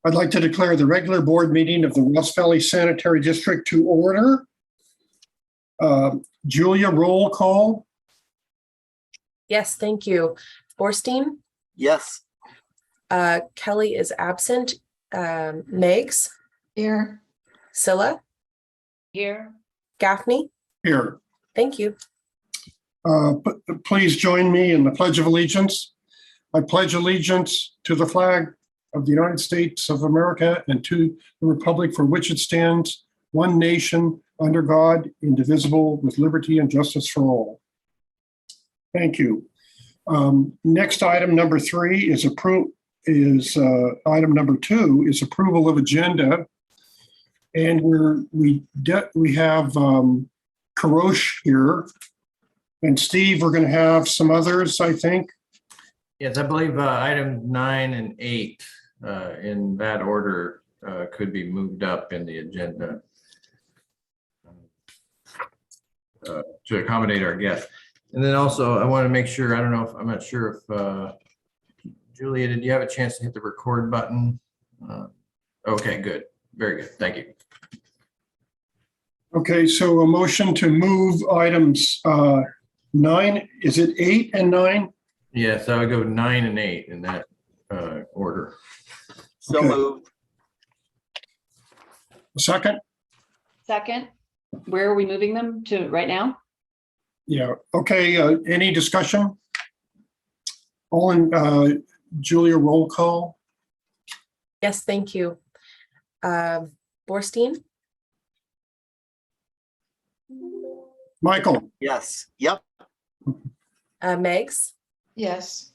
I'd like to declare the regular board meeting of the West Valley Sanitary District to order. Julia, roll call. Yes, thank you. Borstein? Yes. Kelly is absent. Megs? Here. Scylla? Here. Gaffney? Here. Thank you. Please join me in the Pledge of Allegiance. I pledge allegiance to the flag of the United States of America and to the republic for which it stands, one nation, under God, indivisible, with liberty and justice for all. Thank you. Next item number 3 is item number 2 is approval of agenda. And we have Karosh here. And Steve, we're going to have some others, I think. Yes, I believe items 9 and 8 in that order could be moved up in the agenda to accommodate our guests. And then also I want to make sure, I'm not sure if Julia, did you have a chance to hit the record button? Okay, good. Very good. Thank you. Okay, so a motion to move items 9, is it 8 and 9? Yes, I would go 9 and 8 in that order. So Okay. moved. A second? Second. Where are we moving them to right now? Yeah, okay, any discussion? All in, Julia, roll call. Yes, thank you. Borstein? Michael? Yes. Yep. Megs? Yes.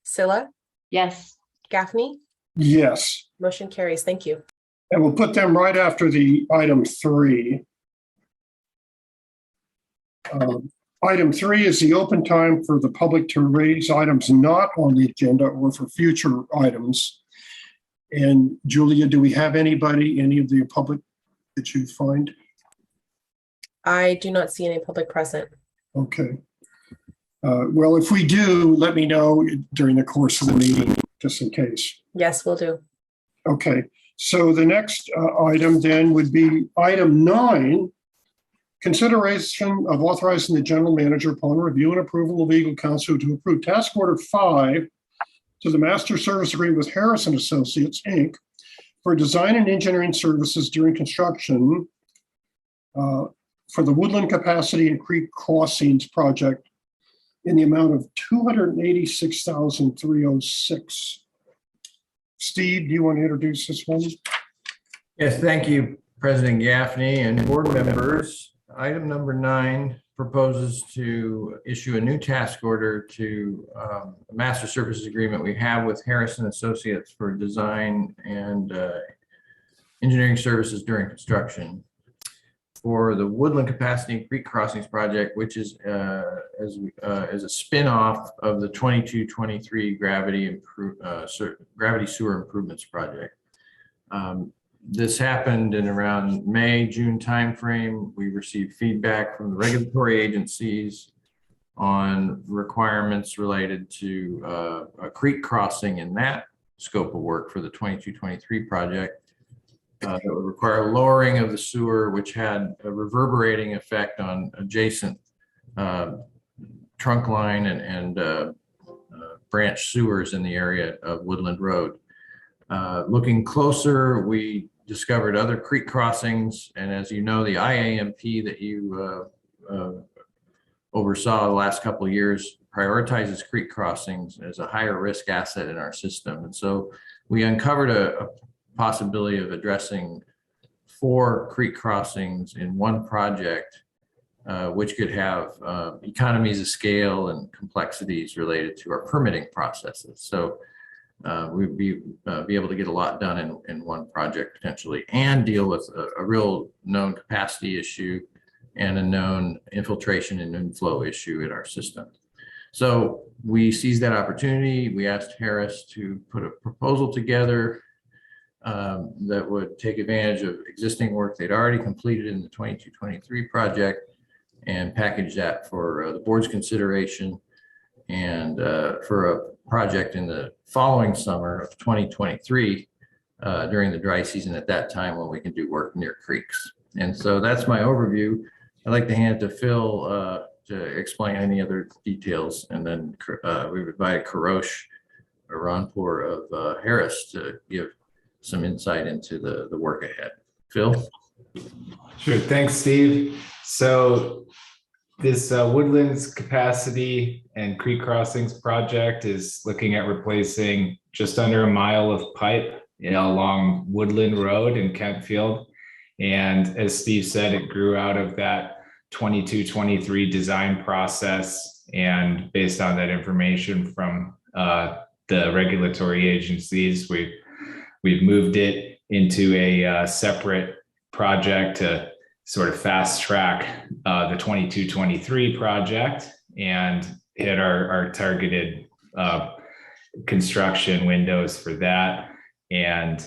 Scylla? Yes. Gaffney? Yes. Motion carries. Thank you. And we'll put them right after the item 3. Item 3 is the open time for the public to raise items not on the agenda or for future items. And Julia, do we have any of the public that you find? I do not see any public present. Okay. Well, if we do, let me know during the course of the meeting, just in case. Yes, will do. Okay, so the next item then would be item 9, consideration of authorizing the general manager upon review and approval of legal counsel to approve task order 5 to the master service agreement with Harrison Associates, Inc. for design and engineering services during construction for the Woodland Capacity and Creek Crossings project in the amount of $286,306. Steve, do you want to introduce this one? Yes, thank you, President Gaffney and board members. Item number 9 proposes to issue a new task order to a master services agreement we have with Harrison Associates for design and engineering services during construction for the Woodland Capacity and Creek Crossings project, which is as a spin-off of the 22-23 gravity sewer improvements project. This happened in around May, June timeframe. We received feedback from the regulatory agencies on requirements related to a creek crossing in that scope of work for the 22-23 project. That would require lowering of the sewer, which had a reverberating effect on adjacent trunk line and branch sewers in the area of Woodland Road. Looking closer, we discovered other creek crossings, and as you know, the IAMP that you oversaw the last couple of years prioritizes creek crossings as a higher risk asset in our system. And so we uncovered a possibility of addressing 4 creek crossings in one project, which could have economies of scale and complexities related to our permitting processes. So we'd be able to get a lot done in one project potentially, and deal with a real known capacity issue and a known infiltration and inflow issue in our system. So we seized that opportunity. We asked Harris to put a proposal together that would take advantage of existing work they'd already completed in the 22-23 project and package that for the board's consideration, and for a project in the following summer of 2023 during the dry season at that time when we can do work near creeks. And so that's my overview. I'd like to hand it to Phil to explain any other details. And then we've invited Karosh Ranpur of Harris to give some insight into the work ahead. Phil? Sure. Thanks, Steve. So this Woodlands Capacity and Creek Crossings project is looking at replacing just under a mile of pipe along Woodland Road in Kentfield. And as Steve said, it grew out of that 22-23 design process. And based on that information from the regulatory agencies, we've moved it into a separate project to sort of fast track the 22-23 project and hit our targeted construction windows for that. And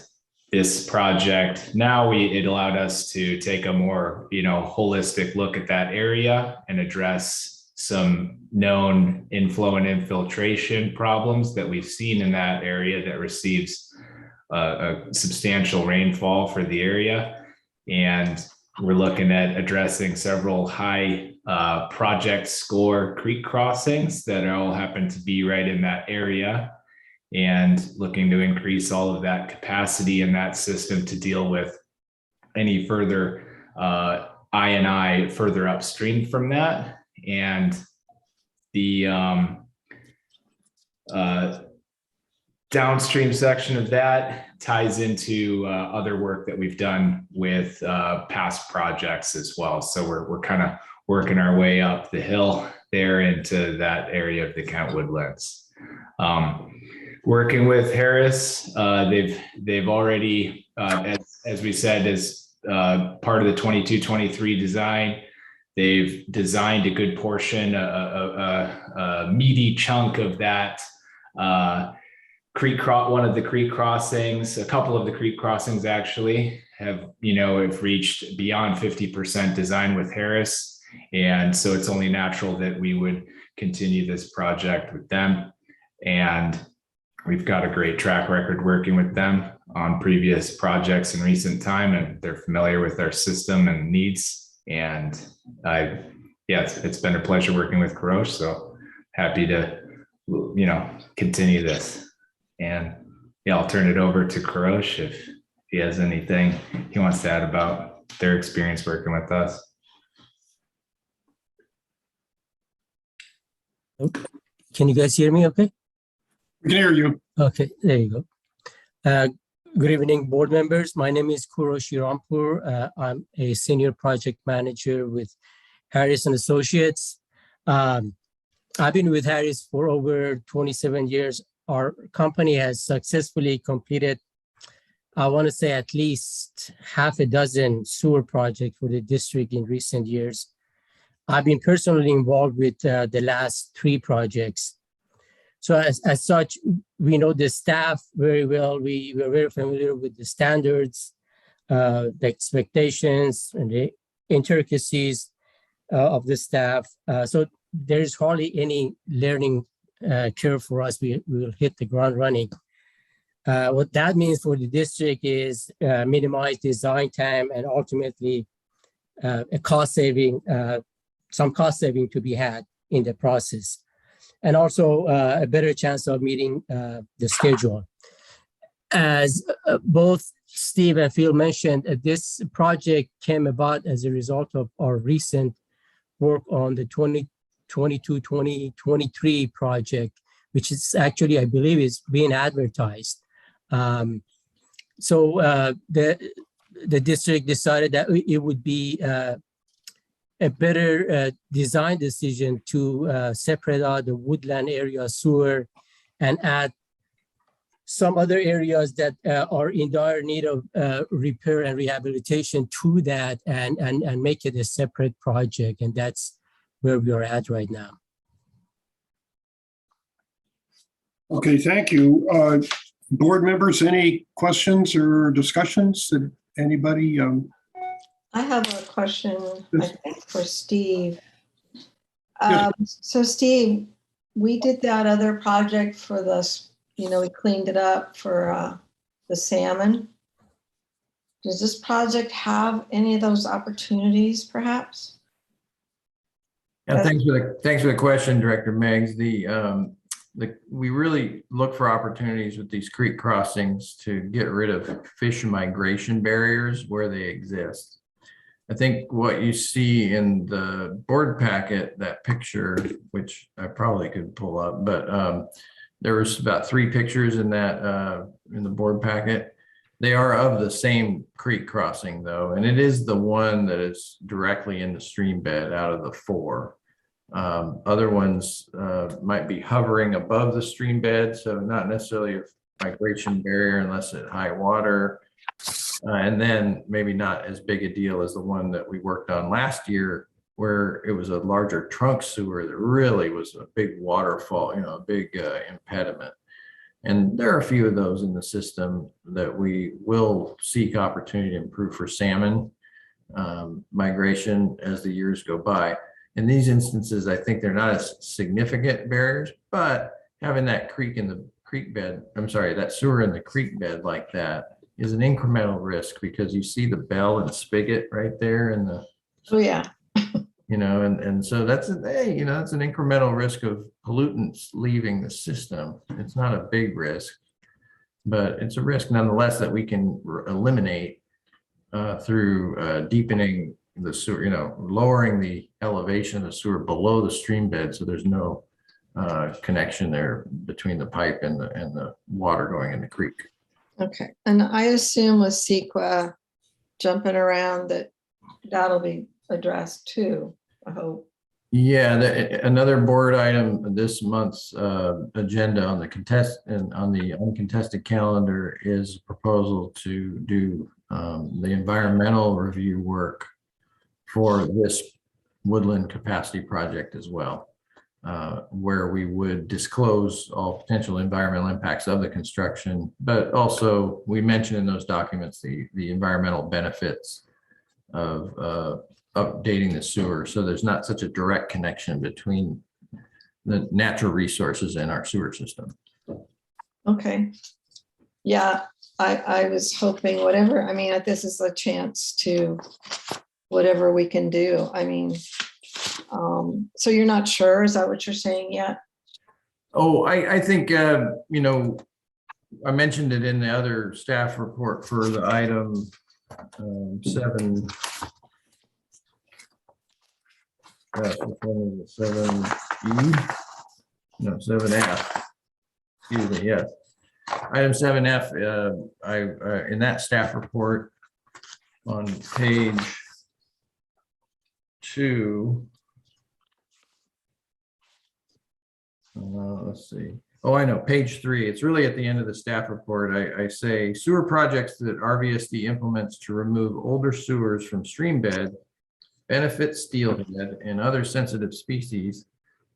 this project, now it allowed us to take a more, holistic look at that area and address some known inflow and infiltration problems that we've seen in that area that receives a substantial rainfall for the area. And we're looking at addressing several high project score creek crossings that all happen to be right in that area, and looking to increase all of that capacity in that system to deal with any further I&I further upstream from that. And the downstream section of that ties into other work that we've done with past projects as well. So we're kind of working our way up the hill there into that area of the Kent Woodlands. Working with Harris, they've already, as we said, as part of the 22-23 design, they've designed a good portion, a meaty chunk of that one of the creek crossings, a couple of the creek crossings actually have reached beyond 50% design with Harris. And so it's only natural that we would continue this project with them. And we've got a great track record working with them on previous projects in recent time, and they're familiar with our system and needs. And it's been a pleasure working with Karosh. So happy to, continue this. And I'll turn it over to Karosh if he has anything he wants to add about their experience working with us. Can you guys hear me okay? We can hear you. Okay, there you go. Good evening, board members. My name is Kurosh Rampur. I'm a senior project manager with Harris and Associates. I've been with Harris for over 27 years. Our company has successfully completed, I want to say, at least half a dozen sewer projects for the district in recent years. I've been personally involved with the last 3 projects. So as such, we know the staff very well. We were very familiar with the standards, the expectations, and the intricacies of the staff. So there's hardly any learning curve for us. We will hit the ground running. What that means for the district is minimize design time and ultimately a cost saving, some cost saving to be had in the process, and also a better chance of meeting the schedule. As both Steve and Phil mentioned, this project came about as a result of our recent work on the 2022-2023 project, which is actually, I believe, is being advertised. So the district decided that it would be a better design decision to separate out the woodland area sewer and add some other areas that are in dire need of repair and rehabilitation to that, and make it a separate project. And that's where we are at right now. Okay, thank you. Board members, any questions or discussions that anybody? I have a question, I think, for Steve. Yes. So Steve, we did that other project for this, we cleaned it up for the salmon. Does this project have any of those opportunities perhaps? Yeah, thanks for the question, Director Meggs. We really look for opportunities with these creek crossings to get rid of fish migration barriers where they exist. I think what you see in the board packet, that picture, which I probably could pull up, but there was about 3 pictures in that in the board packet. They are of the same creek crossing though, and it is the one that is directly in the stream bed out of the 4. Other ones might be hovering above the stream bed, so not necessarily a migration barrier unless at high water. And then maybe not as big a deal as the one that we worked on last year, where it was a larger trunk sewer that really was a big waterfall, a big impediment. And there are a few of those in the system that we will seek opportunity to improve for salmon migration as the years go by. In these instances, I think they're not as significant barriers, but having that creek in the creek bed, that sewer in the creek bed like that is an incremental risk, because you see the bell and spigot right there in the, Oh, yeah. and so that's that's an incremental risk of pollutants leaving the system. It's not a big risk, but it's a risk nonetheless that we can eliminate through deepening the sewer, lowering the elevation of the sewer below the stream bed, so there's no connection there between the pipe and the water going in the creek. Okay, and I assume with CEQA jumping around that'll be addressed too, I hope. Yeah, another board item this month's agenda on the uncontested calendar is a proposal to do the environmental review work for this woodland capacity project as well, where we would disclose all potential environmental impacts of the construction, but also we mentioned in those documents the environmental benefits of updating the sewer, so there's not such a direct connection between the natural resources and our sewer system. Okay. Yeah, I was hoping this is a chance to whatever we can do. So you're not sure, is that what you're saying yet? Oh, I think, I mentioned it in the other staff report for the item 7. 7F. Excuse me, yes. Item 7F, in that staff report on page 2. Let's see. Oh, I know, page 3. It's really at the end of the staff report. I say sewer projects that RVSD implements to remove older sewers from stream bed benefit steelhead and other sensitive species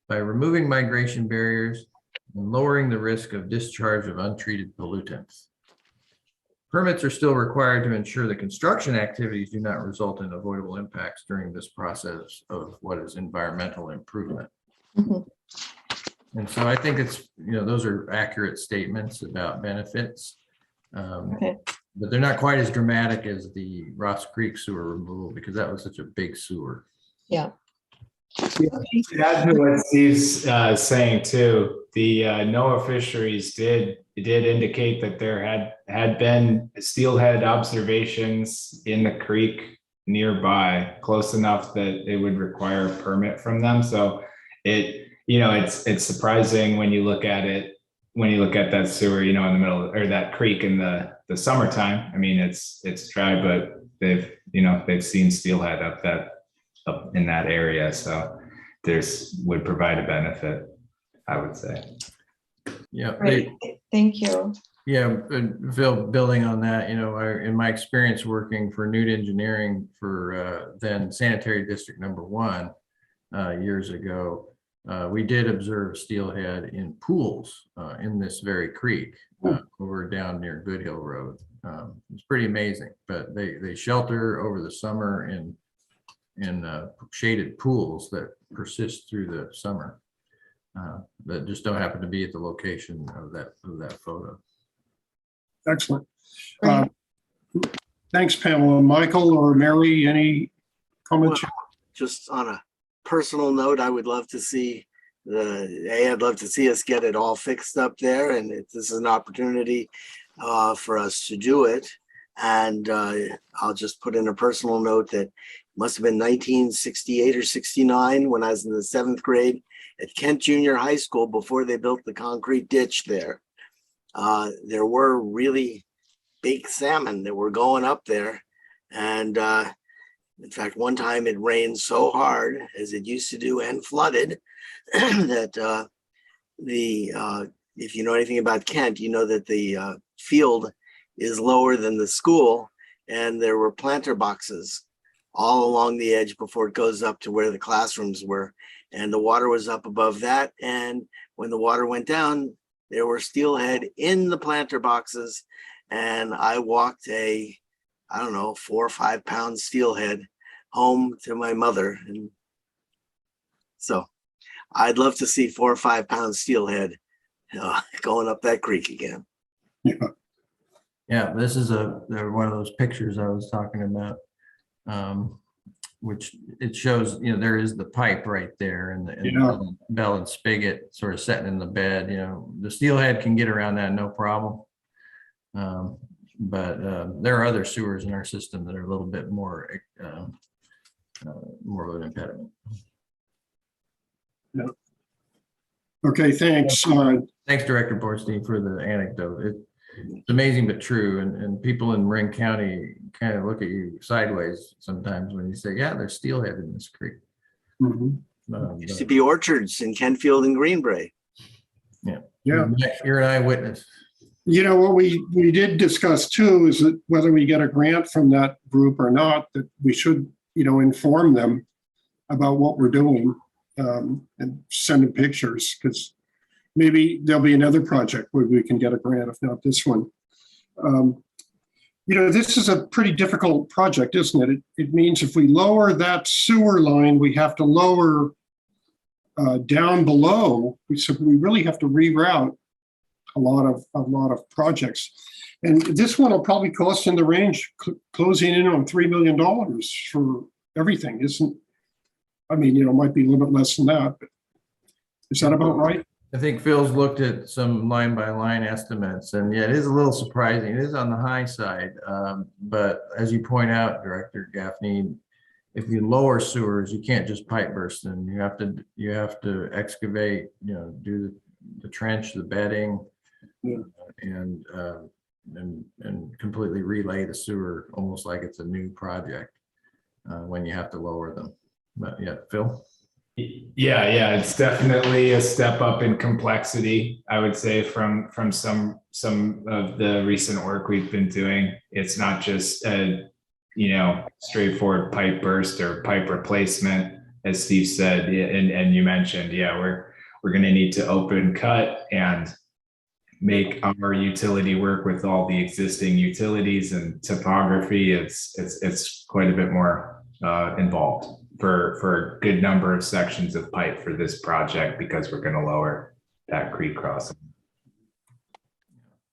by removing migration barriers and lowering the risk of discharge of untreated pollutants. Permits are still required to ensure the construction activities do not result in avoidable impacts during this process of what is environmental improvement. Mhm. And so I think it's, those are accurate statements about benefits. Okay. But they're not quite as dramatic as the Ross Creek sewer removal, because that was such a big sewer. Yeah. To add to what Steve's saying too, the NOAA fisheries did indicate that there had been steelhead observations in the creek nearby, close enough that it would require a permit from them. So it's surprising when you look at it, when you look at that sewer, in the middle, or that creek in the summertime. It's dry, but they've seen steelhead up in that area. So would provide a benefit, I would say. Yeah. Great. Thank you. Yeah, Phil, building on that, in my experience working for Newt Engineering for then Sanitary District number 1 years ago, we did observe steelhead in pools in this very creek over down near Good Hill Road. It's pretty amazing, but they shelter over the summer in shaded pools that persist through the summer that just don't happen to be at the location of that photo. Excellent. Great. Thanks, Pamela. Michael or Mary, any comments? Just on a personal note, I would love to see I'd love to see us get it all fixed up there, and if this is an opportunity for us to do it. And I'll just put in a personal note that it must have been 1968 or 69 when I was in the 7th grade at Kent Junior High School before they built the concrete ditch there. There were really big salmon that were going up there. And in fact, one time it rained so hard, as it used to do, and flooded, that if you know anything about Kent, you know that the field is lower than the school, and there were planter boxes all along the edge before it goes up to where the classrooms were. And the water was up above that. And when the water went down, there were steelhead in the planter boxes. And I walked I don't know, 4 or 5 pound steelhead home to my mother. And so I'd love to see 4 or 5 pound steelhead going up that creek again. Yeah. Yeah, this is one of those pictures I was talking about, which it shows, there is the pipe right there and the bell and spigot sort of setting in the bed. The steelhead can get around that, no problem. But there are other sewers in our system that are a little bit more of an impediment. Yeah. Okay, thanks. Thanks, Director Borstein, for the anecdote. It's amazing but true, and people in Marin County kind of look at you sideways sometimes when you say, "Yeah, there's steelhead in this creek." Used to be orchards in Kentfield and Greenbrae. Yeah. You're an eyewitness. What we did discuss too is that whether we get a grant from that group or not, that we should, inform them about what we're doing and send them pictures, because maybe there'll be another project where we can get a grant, if not this one. This is a pretty difficult project, isn't it? It means if we lower that sewer line, we have to lower down below. So we really have to reroute a lot of projects. And this one will probably cost in the range, closing in on $3 million for everything, might be a little bit less than that, but is that about right? I think Phil's looked at some line by line estimates, and yeah, it is a little surprising. It is on the high side. But as you point out, Director Gaffney, if you lower sewers, you can't just pipe burst them. You have to excavate, do the trench, the bedding, and completely relay the sewer almost like it's a new project when you have to lower them. But yeah, Phil? Yeah, it's definitely a step up in complexity, I would say, from some of the recent work we've been doing. It's not just a straightforward pipe burst or pipe replacement, as Steve said, and you mentioned. We're going to need to open cut and make our utility work with all the existing utilities and topography. It's quite a bit more involved for a good number of sections of pipe for this project, because we're going to lower that creek crossing.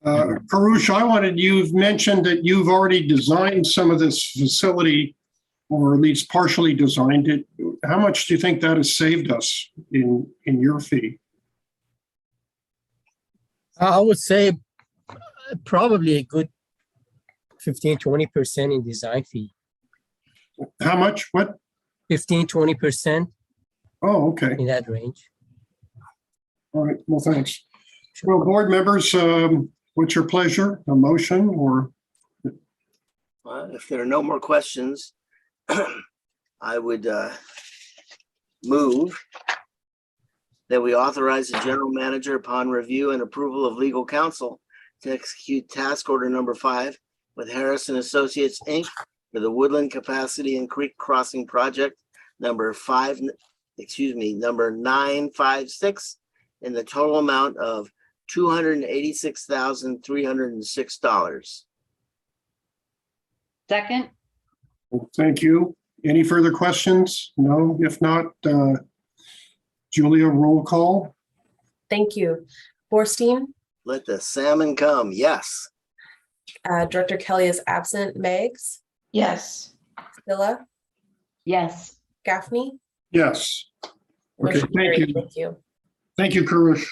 Karush, you've mentioned that you've already designed some of this facility, or at least partially designed it. How much do you think that has saved us in your fee? I would say probably a good 15-20% in design fee. How much? What? 15-20% Oh, okay. in that range. All right. Well, thanks. Well, board members, what's your pleasure? A motion or? If there are no more questions, I would move that we authorize the general manager, upon review and approval of legal counsel, to execute task order number 5 with Harris and Associates, Inc. for the Woodland Capacity and Creek Crossing Project number 956, in the total amount of $286,306. Second, Thank you. Any further questions? No, if not, Julia, roll call. Thank you. Borstein, Let the salmon come. Yes. Director Kelly is absent. Megs, Yes. Scylla, Yes. Gaffney. Yes. Okay, Motion thank carried. you. Thank you. Thank you, Kurush.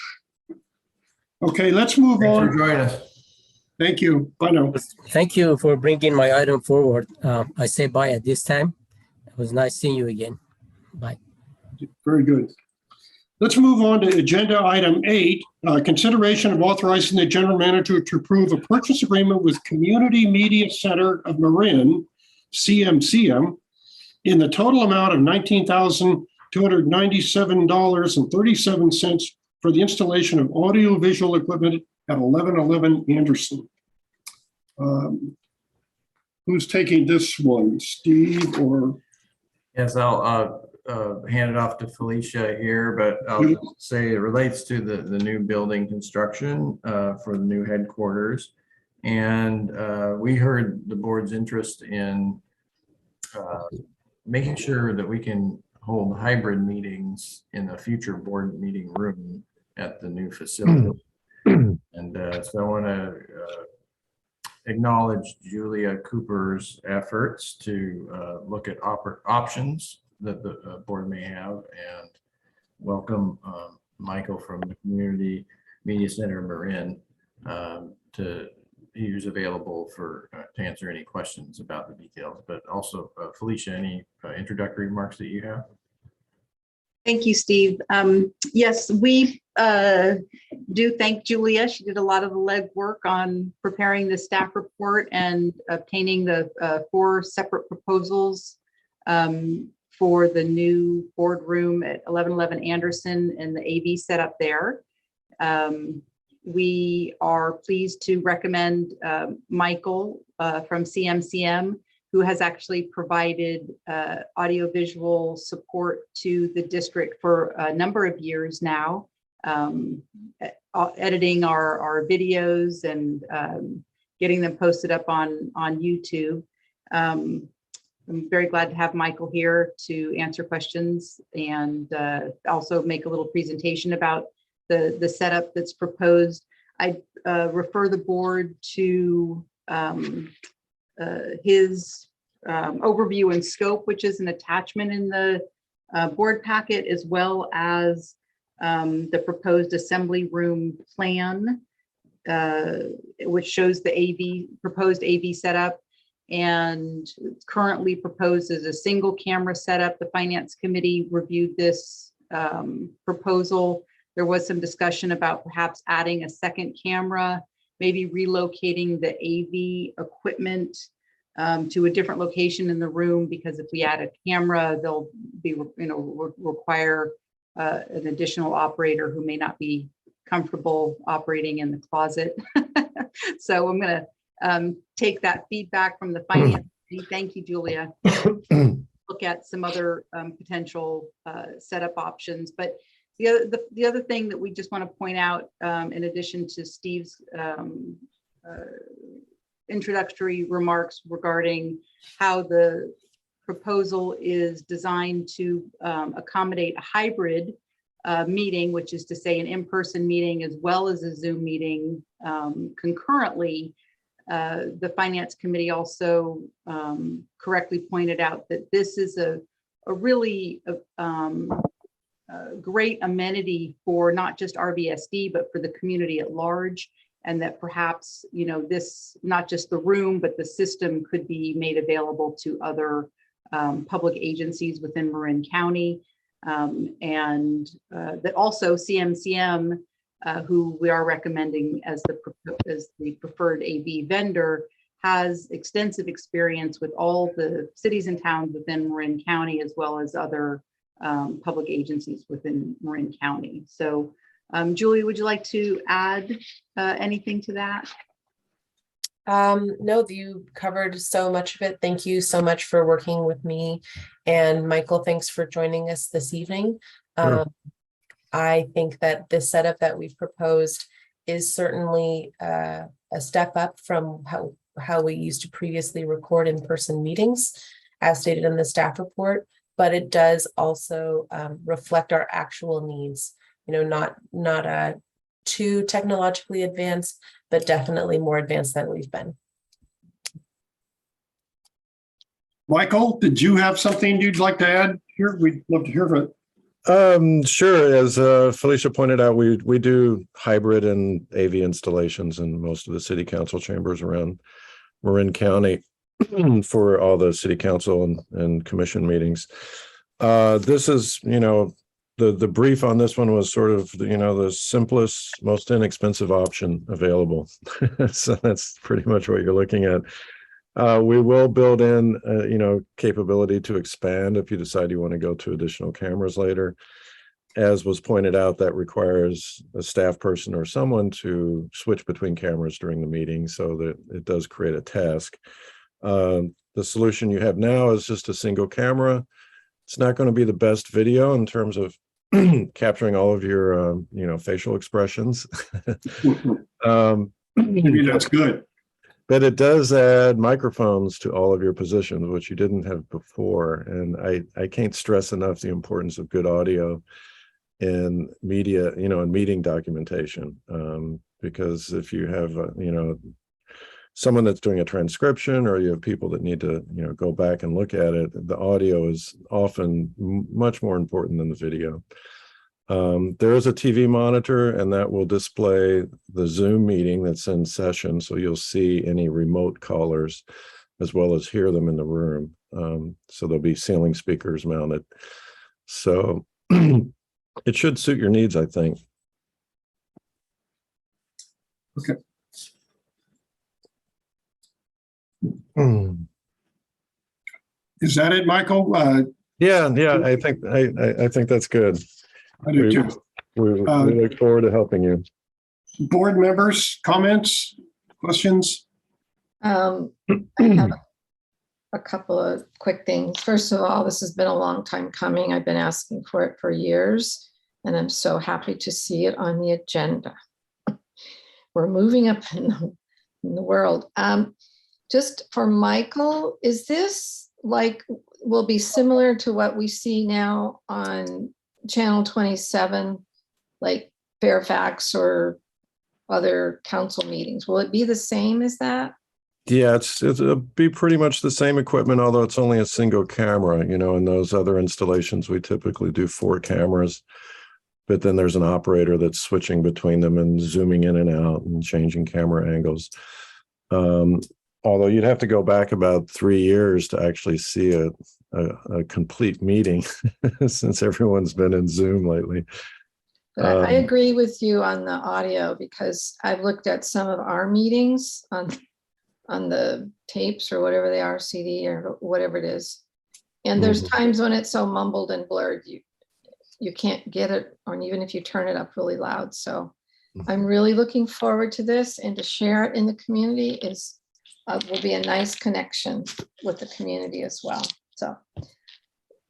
Okay, let's move Thanks for on. joining us. Thank you. Bye now. Thank you for bringing my item forward. I say bye at this time. It was nice seeing you again. Bye. Very good. Let's move on to agenda item 8, consideration of authorizing the general manager to approve a purchase agreement with Community Media Center of Marin, CMCM, in the total amount of $19,297.37 for the installation of audiovisual equipment at 1111 Anderson. Who's taking this one, Steve or? Yes, I'll hand it off to Felicia here, but I'll You- just say it relates to the new building construction for the new headquarters. And we heard the board's interest in making sure that we can hold hybrid meetings in the future board meeting room at the new facility. And so I want to acknowledge Julia Cooper's efforts to look at options that the board may have, and welcome Michael from the Community Media Center Marin to who's available for to answer any questions about the details. But also Felicia, any introductory remarks that you have? Thank you, Steve. Yes, we do thank Julia. She did a lot of the legwork on preparing the staff report and obtaining the 4 separate proposals for the new boardroom at 1111 Anderson and the AV setup there. We are pleased to recommend Michael from CMCM, who has actually provided audiovisual support to the district for a number of years now, editing our videos and getting them posted up on YouTube. I'm very glad to have Michael here to answer questions and also make a little presentation about the setup that's proposed. I refer the board to his overview and scope, which is an attachment in the board packet, as well as the proposed assembly room plan, which shows the proposed AV setup, and currently proposed as a single camera setup. The Finance Committee reviewed this proposal. There was some discussion about perhaps adding a second camera, maybe relocating the AV equipment to a different location in the room, because if we add a camera, they'll be, require an additional operator who may not be comfortable operating in the closet. So I'm going to take that feedback from the Finance Committee. Thank you, Julia. Look at some other potential setup options. But the other thing that we just want to point out, in addition to Steve's introductory remarks regarding how the proposal is designed to accommodate a hybrid meeting, which is to say an in-person meeting as well as a Zoom meeting concurrently. The Finance Committee also correctly pointed out that this is a really great amenity for not just RVSD, but for the community at large, and that perhaps, this, not just the room, but the system could be made available to other public agencies within Marin County. And that also CMCM, who we are recommending as the preferred AV vendor, has extensive experience with all the cities and towns within Marin County, as well as other public agencies within Marin County. So Julie, would you like to add anything to that? No, you covered so much of it. Thank you so much for working with me. And Michael, thanks for joining us this evening. Sure. I think that this setup that we've proposed is certainly a step up from how we used to previously record in-person meetings, as stated in the staff report, but it does also reflect our actual needs. Not too technologically advanced, but definitely more advanced than we've been. Michael, did you have something you'd like to add here? We'd love to hear it. Sure. As Felicia pointed out, we do hybrid and AV installations in most of the city council chambers around Marin County for all the city council and commission meetings. This is, the brief on this one was sort of, the simplest, most inexpensive option available. So that's pretty much what you're looking at. We will build in, capability to expand if you decide you want to go to additional cameras later. As was pointed out, that requires a staff person or someone to switch between cameras during the meeting, so that it does create a task. The solution you have now is just a single camera. It's not going to be the best video in terms of capturing all of your, facial expressions. Maybe that's good. But it does add microphones to all of your positions, which you didn't have before. And I can't stress enough the importance of good audio in media, in meeting documentation. Because if you have, someone that's doing a transcription, or you have people that need to, go back and look at it, the audio is often much more important than the video. There is a TV monitor, and that will display the Zoom meeting that's in session. So you'll see any remote callers as well as hear them in the room. So there'll be ceiling speakers mounted. So it should suit your needs, I think. Okay. Is that it, Michael? Yeah. I think that's good. I do too. We look forward to helping you. Board members, comments, questions? I have a couple of quick things. First of all, this has been a long time coming. I've been asking for it for years, and I'm so happy to see it on the agenda. We're moving up in the world. Just for Michael, is this will be similar to what we see now on Channel 27, like Fairfax or other council meetings? Will it be the same as that? Yeah, it'll be pretty much the same equipment, although it's only a single camera. In those other installations, we typically do 4 cameras, but then there's an operator that's switching between them and zooming in and out and changing camera angles. Although you'd have to go back about 3 years to actually see a complete meeting since everyone's been in Zoom lately. But I agree with you on the audio, because I've looked at some of our meetings on the tapes or whatever they are, CD or whatever it is. And there's times when it's so mumbled and blurred, you can't get it, or even if you turn it up really loud. So I'm really looking forward to this, and to share it in the community will be a nice connection with the community as well. So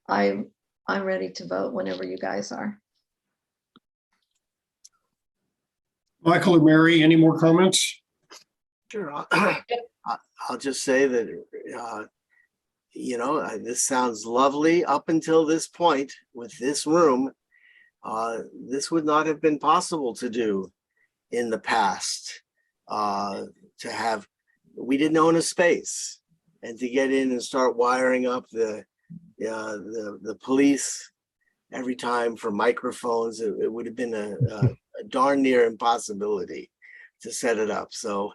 I'm ready to vote whenever you guys are. Michael or Mary, any more comments? Sure. I'll just say that, this sounds lovely up until this point with this room. This would not have been possible to do in the past. We didn't own a space, and to get in and start wiring up the police every time for microphones, it would have been a darn near impossibility to set it up. So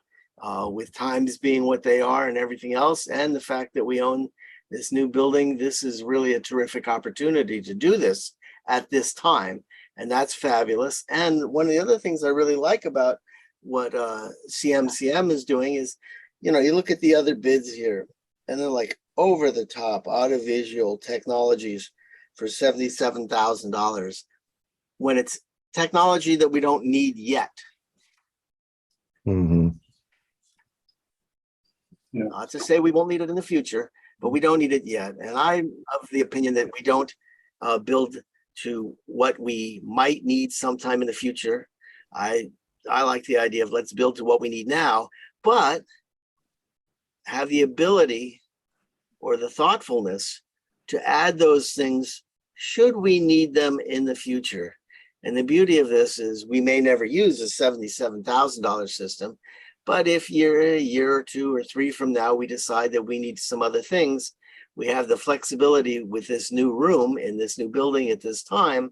with times being what they are and everything else, and the fact that we own this new building, this is really a terrific opportunity to do this at this time. And that's fabulous. And one of the other things I really like about what CMCM is doing is, you look at the other bids here, and they're like over the top audiovisual technologies for $77,000, when it's technology that we don't need yet. Mm-hmm. Yeah. Not to say we won't need it in the future, but we don't need it yet. And I'm of the opinion that we don't build to what we might need sometime in the future. I like the idea of let's build to what we need now, but have the ability or the thoughtfulness to add those things should we need them in the future. And the beauty of this is we may never use a $77,000 system, but if a year or 2 or 3 from now, we decide that we need some other things, we have the flexibility with this new room in this new building at this time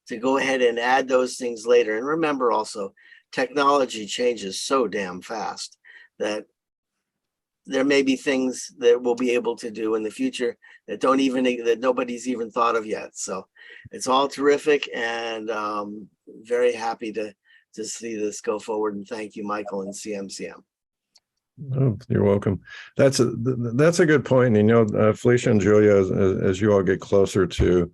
to go ahead and add those things later. And remember also, technology changes so damn fast that there may be things that we'll be able to do in the future that that nobody's even thought of yet. So it's all terrific, and very happy to see this go forward. And thank you, Michael and CMCM. Oh, you're welcome. That's a good point. You know, Felicia and Julia, as you all get closer to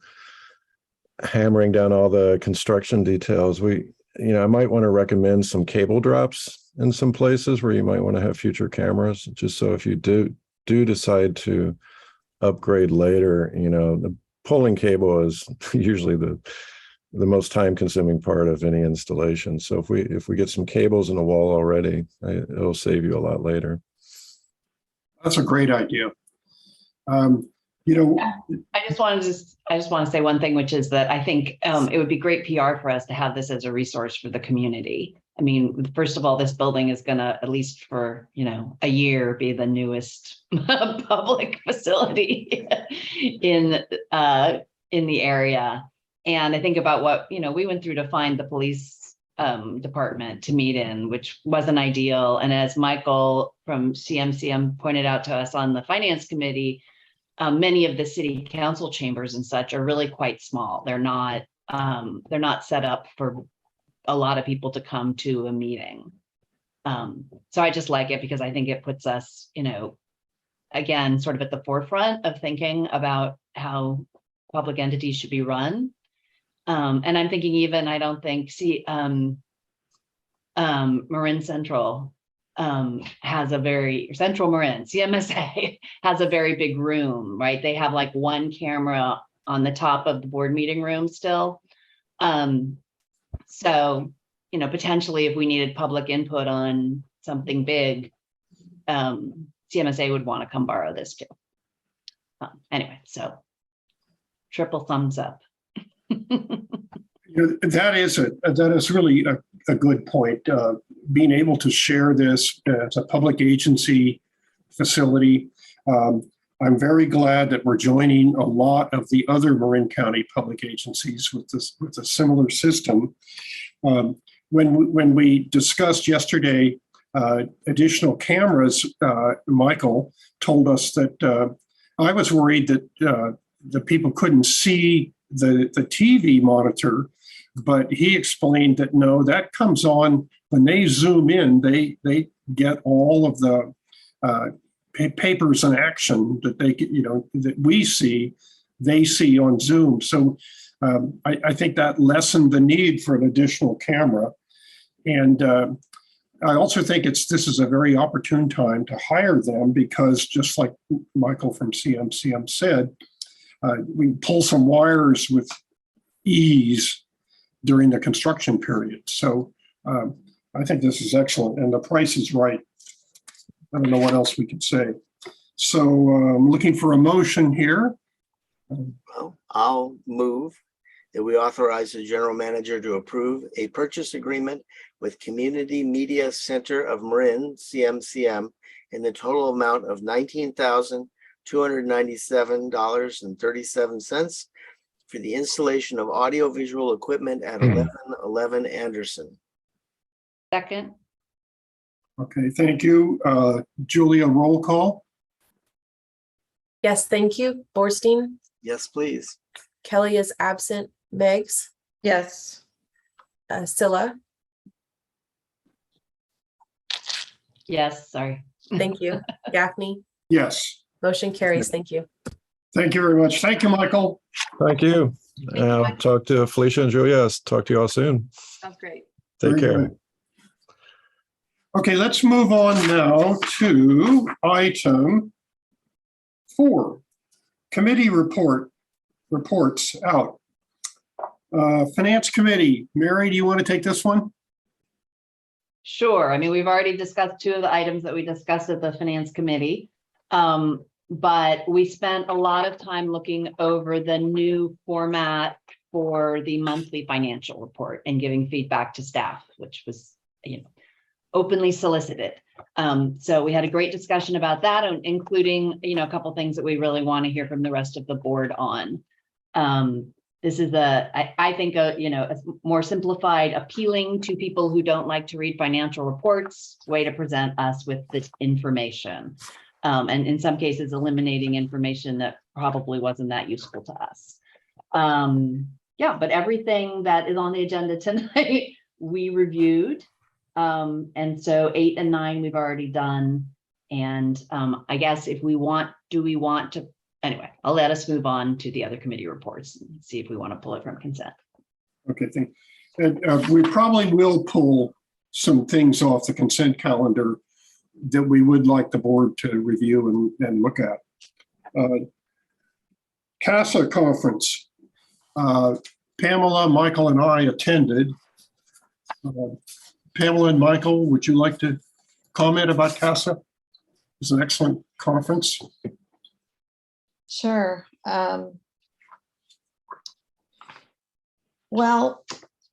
hammering down all the construction details, I might want to recommend some cable drops in some places where you might want to have future cameras, just so if you do decide to upgrade later, the pulling cable is usually the most time-consuming part of any installation. So if we get some cables in the wall already, it'll save you a lot later. That's a great idea. I just want to say one thing, which is that I think it would be great PR for us to have this as a resource for the community. I mean, first of all, this building is going to, at least for, a year, be the newest public facility in the area. And I think about what, we went through to find the police department to meet in, which wasn't ideal. And as Michael from CMCM pointed out to us on the finance committee, many of the city council chambers and such are really quite small. They're not set up for a lot of people to come to a meeting. So I just like it because I think it puts us, again, sort of at the forefront of thinking about how public entities should be run. And I'm thinking even, I don't think, Marin Central has a very, Central Marin, CMSA has a very big room, right? They have like one camera on the top of the board meeting room still. So, potentially if we needed public input on something big, CMSA would want to come borrow this too. Anyway, so triple thumbs up. That is really a good point. Being able to share this as a public agency facility. I'm very glad that we're joining a lot of the other Marin County public agencies with a similar system. When we discussed yesterday additional cameras, Michael told us that I was worried that the people couldn't see the TV monitor, but he explained that no, that comes on when they zoom in. They get all of the papers in action that that we see, they see on Zoom. So I think that lessened the need for an additional camera. And I also think this is a very opportune time to hire them, because just like Michael from CMCM said, we pull some wires with ease during the construction period. So I think this is excellent, and the price is right. I don't know what else we could say. So I'm looking for a motion here. Well, I'll move that we authorize the general manager to approve a purchase agreement with Community Media Center of Marin, CMCM, in the total amount of $19,297.37 for the installation of audiovisual equipment at 1111 Anderson. Second. Okay, thank you. Julia, roll call. Yes, thank you. Borstein, Yes, please. Kelly is absent. Megs, Yes. Scylla, Yes, sorry. thank you. Gaffney, Yes. motion carries. Thank you. Thank you very much. Thank you, Michael. Thank you. you, I'll Mike. talk to Felicia and Julia. Talk to you all soon. Sounds great. Take Very care. good. Okay, let's move on now to item 4. Committee reports out. Finance Committee, Mary, do you want to take this one? Sure. I mean, we've already discussed 2 of the items that we discussed at the finance committee. But we spent a lot of time looking over the new format for the monthly financial report and giving feedback to staff, which was, openly solicited. So we had a great discussion about that, including, a couple things that we really want to hear from the rest of the board on. This is I think, a more simplified, appealing to people who don't like to read financial reports, way to present us with this information. And in some cases, eliminating information that probably wasn't that useful to us. Yeah, but everything that is on the agenda tonight, we reviewed. And so 8 and 9, we've already done. And I guess do we want to, anyway, I'll let us move on to the other committee reports and see if we want to pull it from consent. Okay, and we probably will pull some things off the consent calendar that we would like the board to review and look at. Casa Conference. Pamela, Michael, and I attended. Pamela and Michael, would you like to comment about Casa? It was an excellent conference. Sure. Well,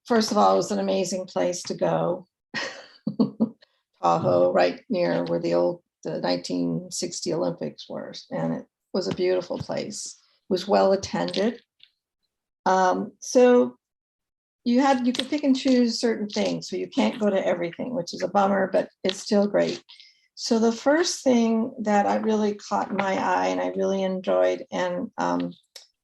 first of all, it was an amazing place to go. Tahoe, right near where the 1960 Olympics were, and it was a beautiful place. It was well attended. So you could pick and choose certain things, so you can't go to everything, which is a bummer, but it's still great. So the first thing that I really caught my eye and I really enjoyed, and I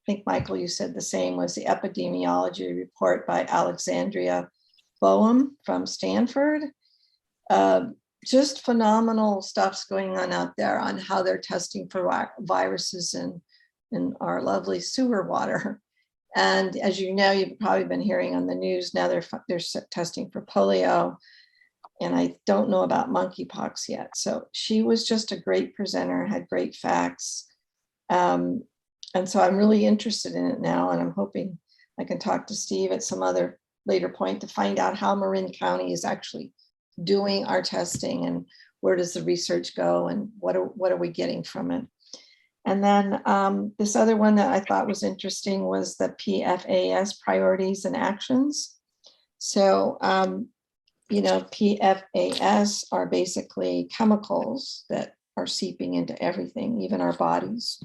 think, Michael, you said the same, was the epidemiology report by Alexandria Boehm from Stanford. Just phenomenal stuff's going on out there on how they're testing for viruses in our lovely sewer water. And as you know, you've probably been hearing on the news, now they're testing for polio. And I don't know about monkeypox yet. So she was just a great presenter, had great facts. And so I'm really interested in it now. And I'm hoping I can talk to Steve at some other later point to find out how Marin County is actually doing our testing and where does the research go and what are we getting from it. And then this other one that I thought was interesting was the PFAS priorities and actions. So, PFAS are basically chemicals that are seeping into everything, even our bodies.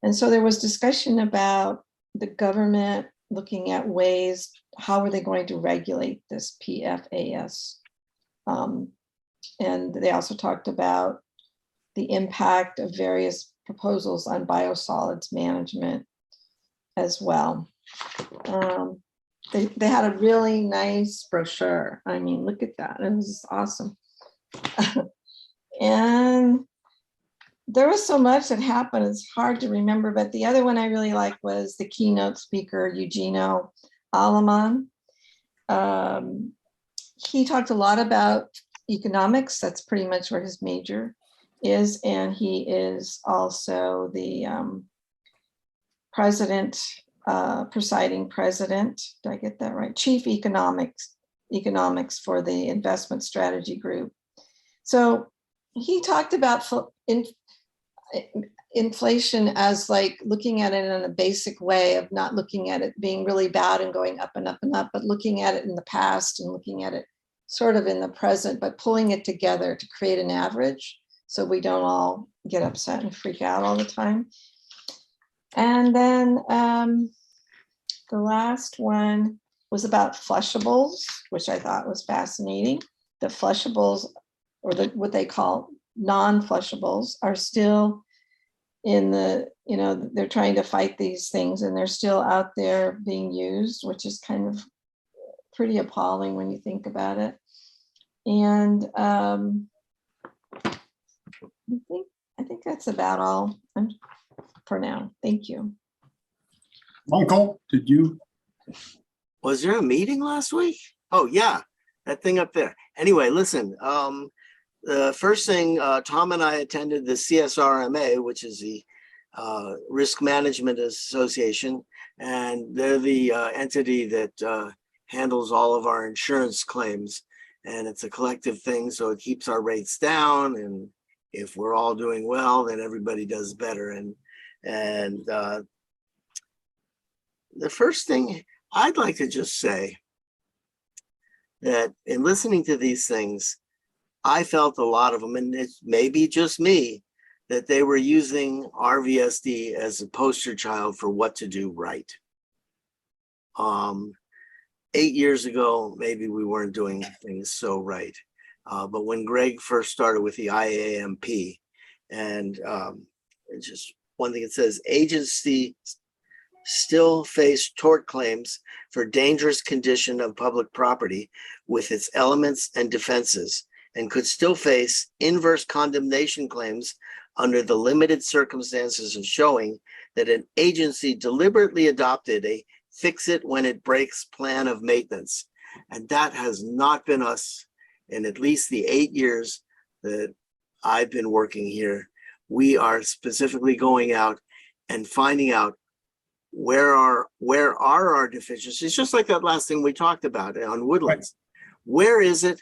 And so there was discussion about the government looking at ways, how are they going to regulate this PFAS? And they also talked about the impact of various proposals on biosolids management as well. They had a really nice brochure. I mean, look at that. It was awesome. And there was so much that happened. It's hard to remember, but the other one I really liked was the keynote speaker, Eugenio Alaman. He talked a lot about economics. That's pretty much where his major is. And he is also the presiding president. Did I get that right? Chief economics for the investment strategy group. So he talked about inflation as like looking at it in a basic way of not looking at it being really bad and going up and up and up, but looking at it in the past and looking at it sort of in the present, but pulling it together to create an average so we don't all get upset and freak out all the time. And then the last one was about flushables, which I thought was fascinating. The flushables, or what they call non-flushables, are still in the, they're trying to fight these things and they're still out there being used, which is kind of pretty appalling when you think about it. And I think that's about all for now. Thank you. Michael, Was there a meeting last week? Oh yeah, that thing up there. Anyway, listen, the first thing, Tom and I attended the CSRMA, which is the Risk Management Association, and they're the entity that handles all of our insurance claims. And it's a collective thing, so it keeps our rates down. And if we're all doing well, then everybody does better. And the first thing I'd like to just say that in listening to these things, I felt a lot of them, and it's maybe just me, that they were using RVSD as a poster child for what to do right. 8 years ago, maybe we weren't doing things so right. But when Greg first started with the IAMP, and it's just one thing, it says agency still face tort claims for dangerous condition of public property with its elements and defenses, and could still face inverse condemnation claims under the limited circumstances of showing that an agency deliberately adopted a fix it when it breaks plan of maintenance. And that has not been us in at least the 8 years that I've been working here. We are specifically going out and finding out where are our deficiencies, just like that last thing we talked about on Woodlands. Where is it?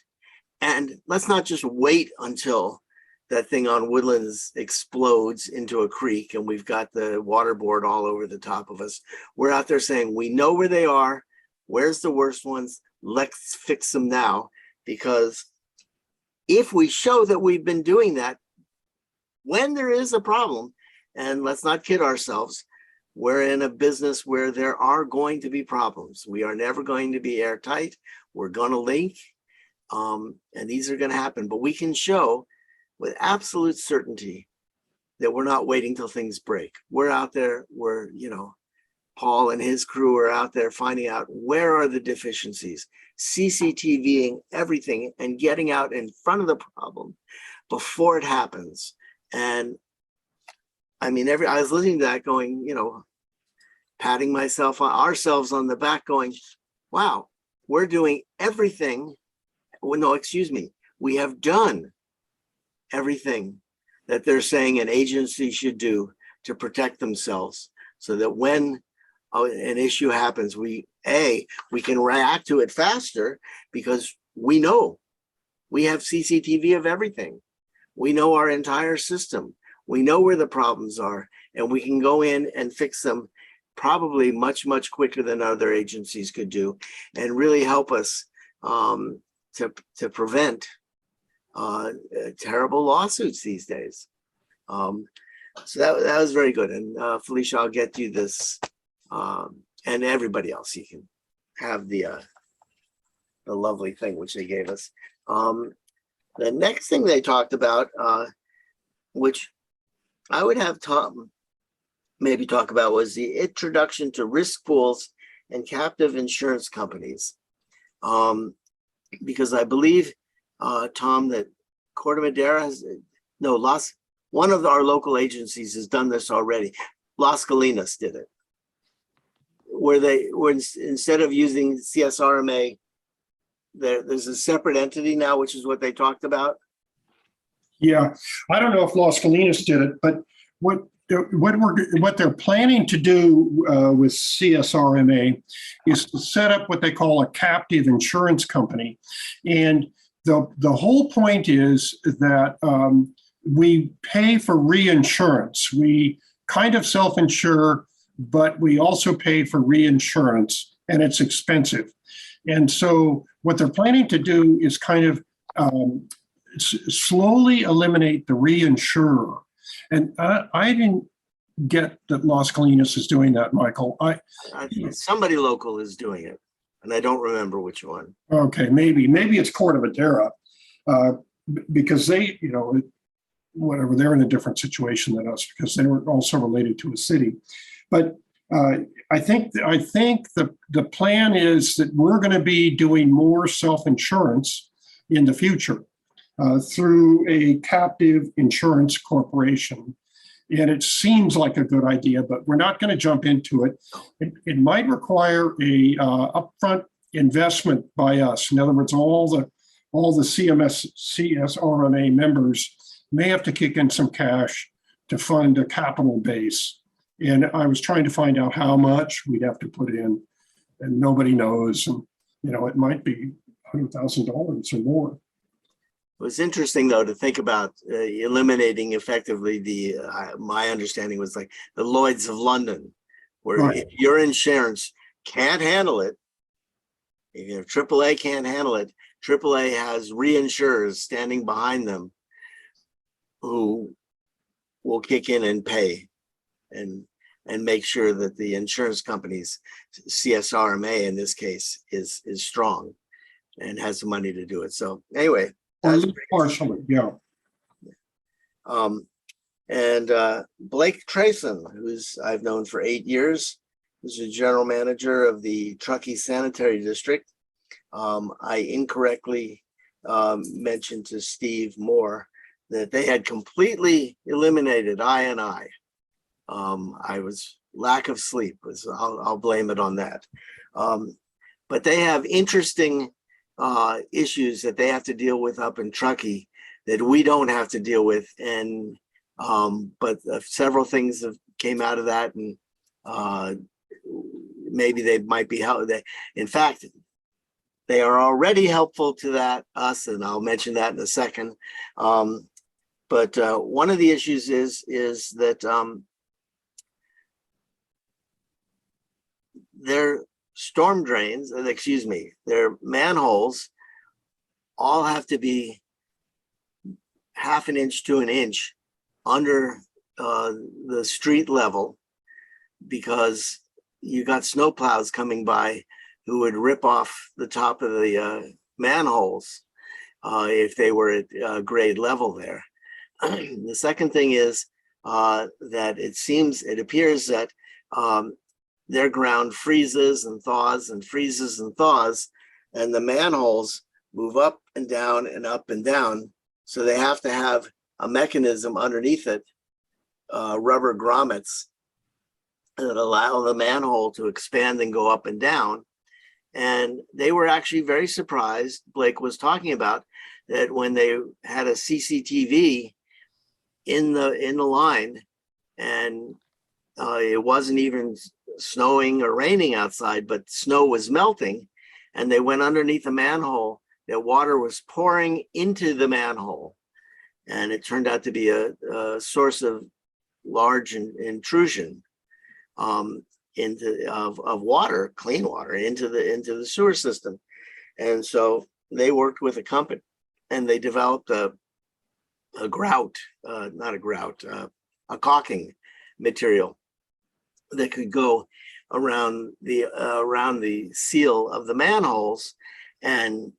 And let's not just wait until that thing on Woodlands explodes into a creek and we've got the water board all over the top of us. We're out there saying, we know where they are. Where's the worst ones? Let's fix them now. Because if we show that we've been doing that, when there is a problem, and let's not kid ourselves, we're in a business where there are going to be problems. We are never going to be airtight. We're going to leak. And these are going to happen. But we can show with absolute certainty that we're not waiting till things break. We're out there, Paul and his crew are out there finding out where are the deficiencies, CCTVing everything and getting out in front of the problem before it happens. And I mean, I was listening to that going, patting ourselves on the back going, wow, we're doing everything. Well, no, excuse me. We have done everything that they're saying an agency should do to protect themselves so that when an issue happens, we can react to it faster because we know we have CCTV of everything. We know our entire system. We know where the problems are, and we can go in and fix them probably much, much quicker than other agencies could do and really help us to prevent terrible lawsuits these days. So that was very good. And Felicia, I'll get you this, and everybody else. You can have the lovely thing which they gave us. The next thing they talked about, which I would have Tom maybe talk about, was the introduction to risk pools and captive insurance companies. Because I believe, Tom, that Corte Madera one of our local agencies has done this already. Las Colinas did it, where instead of using CSRMA, there's a separate entity now, which is what they talked about. Yeah, I don't know if Las Colinas did it, but what they're planning to do with CSRMA is to set up what they call a captive insurance company. And the whole point is that we pay for reinsurance. We kind of self-insure, but we also pay for reinsurance, and it's expensive. And so what they're planning to do is kind of slowly eliminate the reinsurer. And I didn't get that Las Colinas is doing that, Michael. Somebody local is doing it, and I don't remember which one. Okay, maybe it's Corte Madera, because they, whatever, they're in a different situation than us because they were also related to a city. But I think the plan is that we're going to be doing more self-insurance in the future through a captive insurance corporation. And it seems like a good idea, but we're not going to jump into it. It might require a upfront investment by us. In other words, all the CSRMA members may have to kick in some cash to fund a capital base. And I was trying to find out how much we'd have to put in, and nobody knows. And, it might be $100,000 or more. It was interesting, though, to think about eliminating effectively my understanding was like the Lloyd's of London, where Right. If your insurance can't handle it, if your AAA can't handle it, AAA has reinsurers standing behind them who will kick in and pay and make sure that the insurance company's CSRMA in this case is strong and has the money to do it. So anyway, that's partially, yeah. And Blake Trayson, who's I've known for 8 years, who's the general manager of the Truckee Sanitary District. I incorrectly mentioned to Steve Moore that they had completely eliminated I&I. I was lack of sleep. I'll blame it on that. But they have interesting issues that they have to deal with up in Truckee that we don't have to deal with. And but several things have came out of that, and maybe they might be how they. In fact, they are already helpful to us, and I'll mention that in a second. But one of the issues is that their storm drains, their manholes all have to be half an inch to an inch under the street level, because you got snowplows coming by who would rip off the top of the manholes if they were at grade level there. The second thing is that it appears that their ground freezes and thaws and freezes and thaws, and the manholes move up and down and up and down. So they have to have a mechanism underneath it, rubber grommets, that allow the manhole to expand and go up and down. And they were actually very surprised, Blake was talking about, that when they had a CCTV in the line, and it wasn't even snowing or raining outside, but snow was melting, and they went underneath the manhole, that water was pouring into the manhole. And it turned out to be a source of large intrusion of water, clean water, into the sewer system. And so they worked with a company, and they developed a caulking material that could go around the seal of the manholes and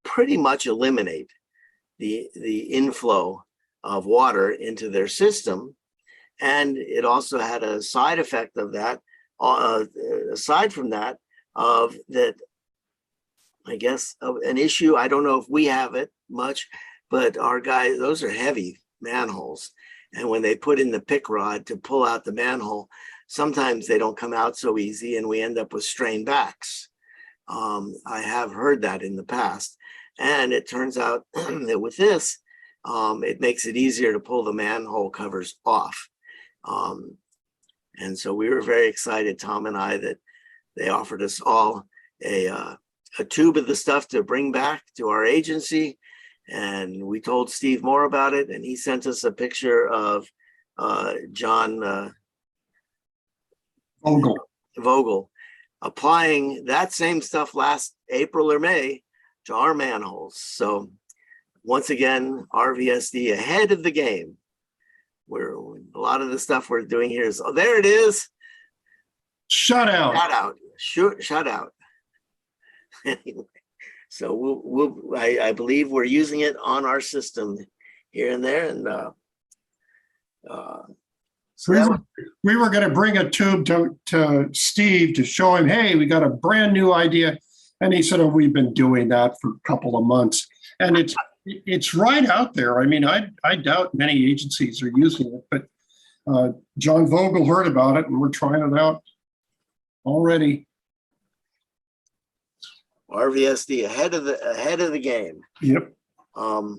pretty much eliminate the inflow of water into their system. And it also had a side effect of that, aside from that, of that, I guess, an issue. I don't know if we have it much, but our guys, those are heavy manholes. And when they put in the pick rod to pull out the manhole, sometimes they don't come out so easy, and we end up with strained backs. I have heard that in the past. And it turns out that with this, it makes it easier to pull the manhole covers off. And so we were very excited, Tom and I, that they offered us all a tube of the stuff to bring back to our agency. And we told Steve more about it, and he sent us a picture of John Vogel applying that same stuff last April or May to our manholes. So once again, RVSD ahead of the game. A lot of the stuff we're doing here is, oh, there it is. Shut out. Shut out. Anyway, so I believe we're using it on our system here and there. And we were going to bring a tube to Steve to show him, hey, we got a brand new idea. And he said, oh, we've been doing that for a couple of months. And it's right out there. I mean, I doubt many agencies are using it, but John Vogel heard about it, and we're trying it out already. RVSD ahead of the game. Yep. Oh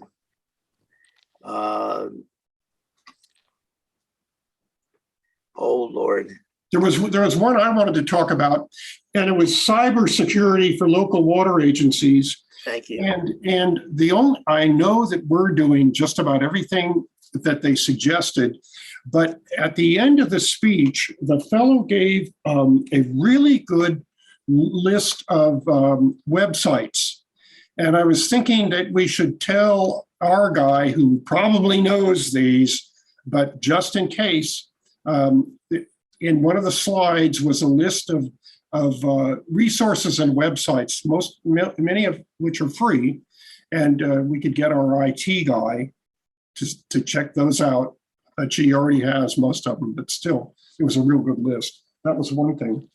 Lord. There was one I wanted to talk about, and it was cybersecurity for local water agencies. Thank you. And I know that we're doing just about everything that they suggested, but at the end of the speech, the fellow gave a really good list of websites And I was thinking that we should tell our guy who probably knows these, but just in case, in one of the slides was a list of resources and websites, many of which are free, and we could get our IT guy to check those out. But she already has most of them, but still, it was a real good list. That was one thing.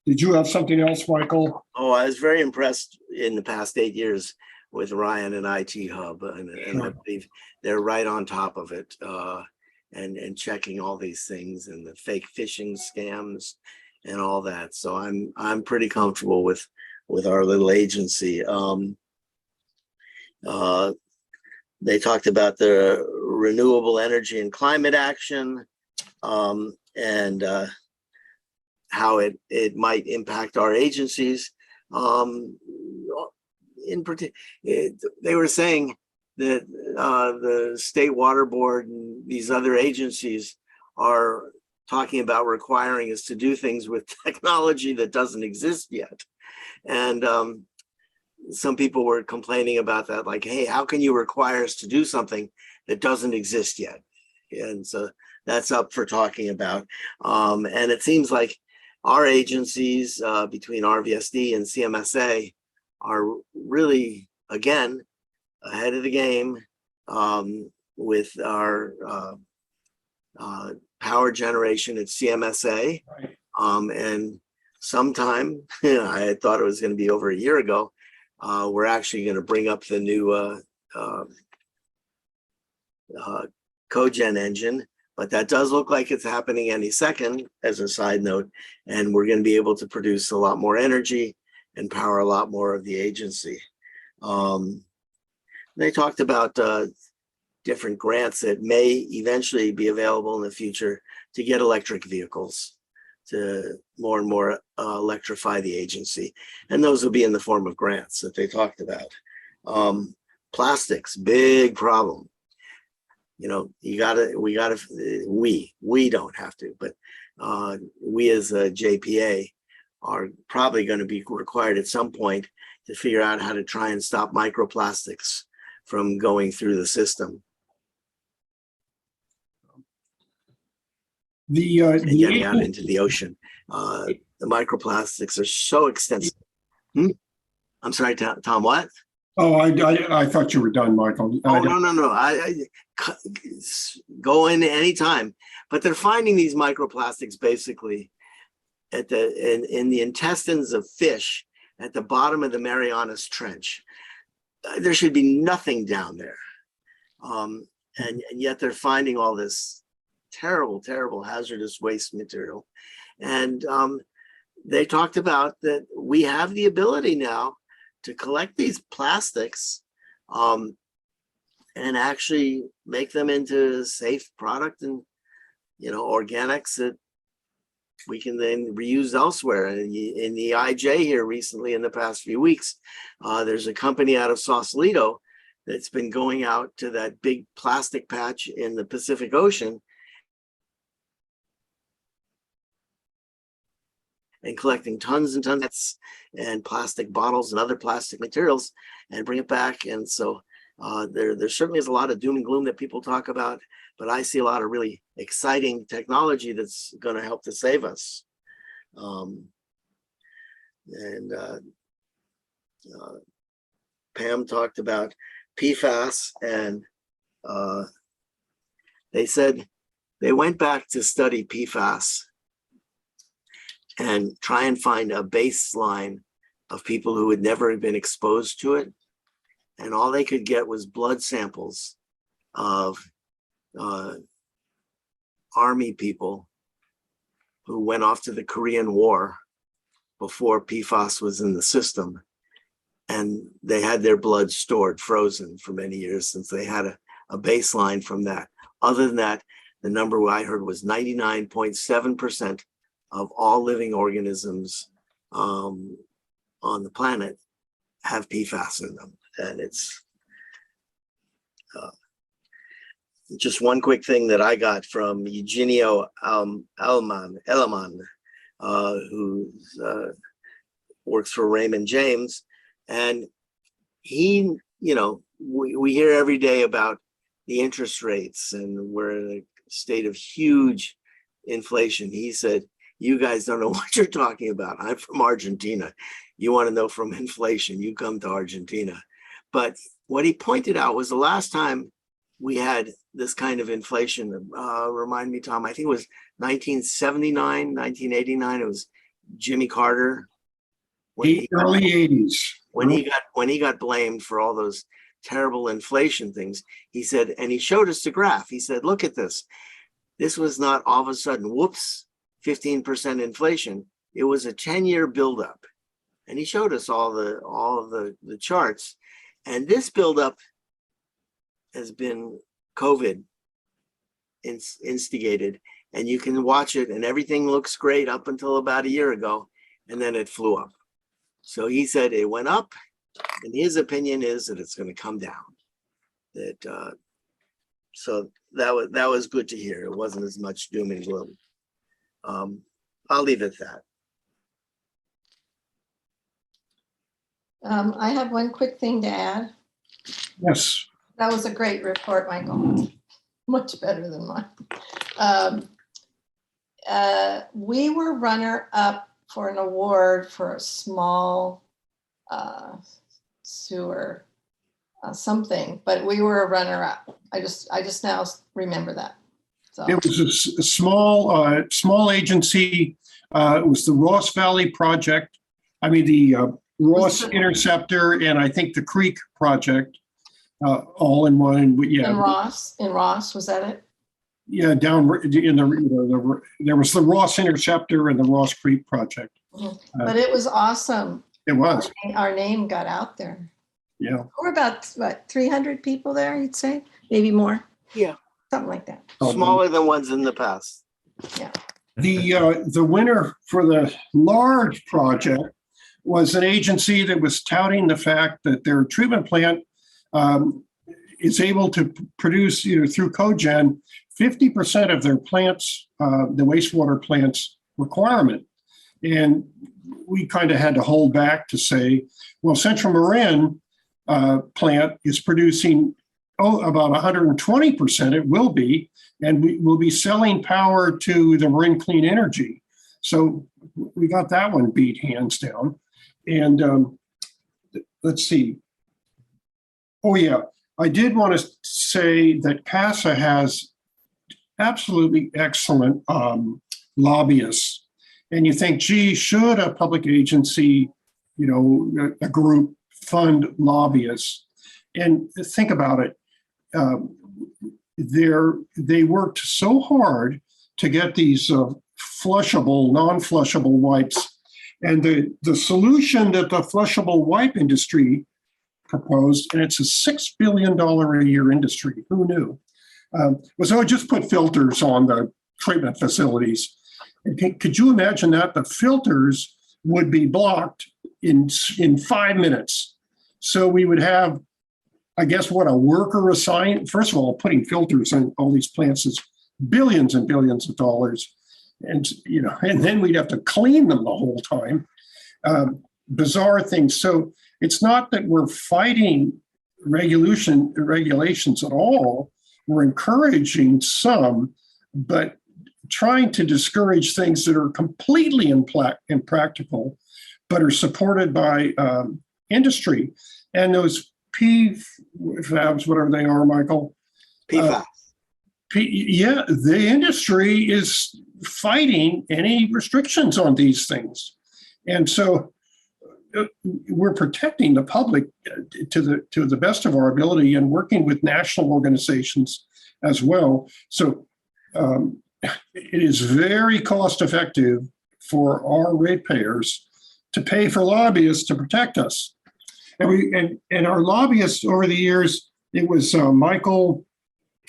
Did you have something else, Michael? Oh, I was very impressed in the past 8 years with Ryan and IT Hub, and I believe they're right on top of it, and checking all these things and the fake phishing scams and all that. So I'm pretty comfortable with our little agency. They talked about the renewable energy and climate action, and how it might impact our agencies. In particular, they were saying that the State Water Board and these other agencies are talking about requiring us to do things with technology that doesn't exist yet. And some people were complaining about that, like, hey, how can you require us to do something that doesn't exist yet? And so that's up for talking about. And it seems like our agencies, between RVSD and CMSA, are really, again, ahead of the game with our power generation at CMSA. Right. And sometime, I had thought it was going to be over a year ago, we're actually going to bring up the new cogen engine, but that does look like it's happening any second, as a side note, and we're going to be able to produce a lot more energy and power a lot more of the agency. They talked about different grants that may eventually be available in the future to get electric vehicles, to more and more electrify the agency. And those will be in the form of grants that they talked about. Plastics, big problem. You know, we don't have to, but we as a JPA are probably going to be required at some point to figure out how to try and stop microplastics from going through the system. And getting out into the ocean. The microplastics are so extensive. I'm sorry, Tom, what? Oh, I thought you were done, Michael. Oh, no. I go in anytime. But they're finding these microplastics basically at in the intestines of fish at the bottom of the Marianas Trench. There should be nothing down there. And yet they're finding all this terrible, terrible hazardous waste material. And they talked about that we have the ability now to collect these plastics and actually make them into a safe product and, you know, organics that we can then reuse elsewhere. And in the IJ here recently, in the past few weeks, there's a company out of Sausalito that's been going out to that big plastic patch in the Pacific Ocean and collecting tons and tons and plastic bottles and other plastic materials and bring it back. And so there certainly is a lot of doom and gloom that people talk about, but I see a lot of really exciting technology that's going to help to save us. Pam talked about PFAS, and they said they went back to study PFAS and try and find a baseline of people who had never been exposed to it. And all they could get was blood samples of Army people who went off to the Korean War before PFAS was in the system. And they had their blood stored, frozen for many years, since they had a baseline from that. Other than that, the number I heard was 99.7% of all living organisms on the planet have PFAS in them. And it's just one quick thing that I got from Eugenio Eleman, who works for Raymond James. And he, we hear every day about the interest rates and we're in a state of huge inflation. He said, you guys don't know what you're talking about. I'm from Argentina. You want to know from inflation, you come to Argentina. But what he pointed out was the last time we had this kind of inflation, remind me, Tom, I think it was 1979, 1989. It was Jimmy Carter. Early 80s. When he got blamed for all those terrible inflation things, he said, and he showed us the graph. He said, look at this. This was not all of a sudden, whoops, 15% inflation. It was a 10-year buildup. And he showed us all of the charts. And this buildup has been COVID instigated. And you can watch it and everything looks great up until about a year ago. And then it flew up. So he said it went up. And his opinion is that it's going to come down. So that was good to hear. It wasn't as much doom and gloom. I'll leave it at that. I have one quick thing to add. Yes. That was a great report, Michael. Much better than mine. We were runner-up for an award for a small sewer something, but we were a runner-up. I just now remember that. So It was a small agency. It was the Ross Valley Project. I mean, the Ross Interceptor and I think the Creek Project, all in one. Yeah. in Ross, was that it? Yeah, down in there was the Ross Interceptor and the Ross Creek Project. But it was awesome. It was. Our name got out there. Yeah. We're about, 300 people there, you'd say? Maybe more? Yeah. Something like that. Smaller than ones in the past. Yeah. The winner for the large project was an agency that was touting the fact that their treatment plant is able to produce, through cogen, 50% of their plants, the wastewater plants requirement. And we kind of had to hold back to say, well, Central Marin plant is producing about 120%. It will be, and we will be selling power to the Marin Clean Energy. So we got that one beat hands down. And let's see. Oh yeah, I did want to say that Casa has absolutely excellent lobbyists. And you think, gee, should a public agency, a group fund lobbyists? And think about it. They worked so hard to get these flushable, non-flushable wipes. And the solution that the flushable wipe industry proposed, and it's a $6 billion a year industry, who knew, was, just put filters on the treatment facilities. And could you imagine that? The filters would be blocked in 5 minutes. So we would have, I guess, a worker assigned. First of all, putting filters on all these plants is billions and billions of dollars. And, and then we'd have to clean them the whole time. Bizarre things. So it's not that we're fighting regulations at all. We're encouraging some, but trying to discourage things that are completely impractical, but are supported by industry. And those PFAS, whatever they are, Michael. PFAS. The industry is fighting any restrictions on these things. And so we're protecting the public to the best of our ability and working with national organizations as well. So it is very cost effective for our ratepayers to pay for lobbyists to protect us. And our lobbyists over the years, it was Michael,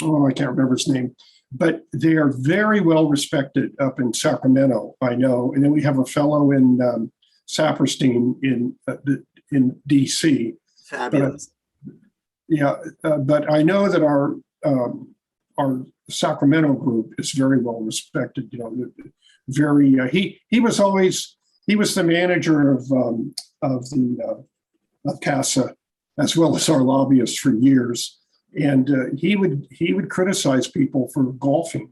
I can't remember his name, but they are very well respected up in Sacramento, I know. And then we have a fellow in Saperstein in DC. Fabulous. But I know that our Sacramento group is very well respected. He was the manager of Casa as well as our lobbyist for years. And he would criticize people for golfing.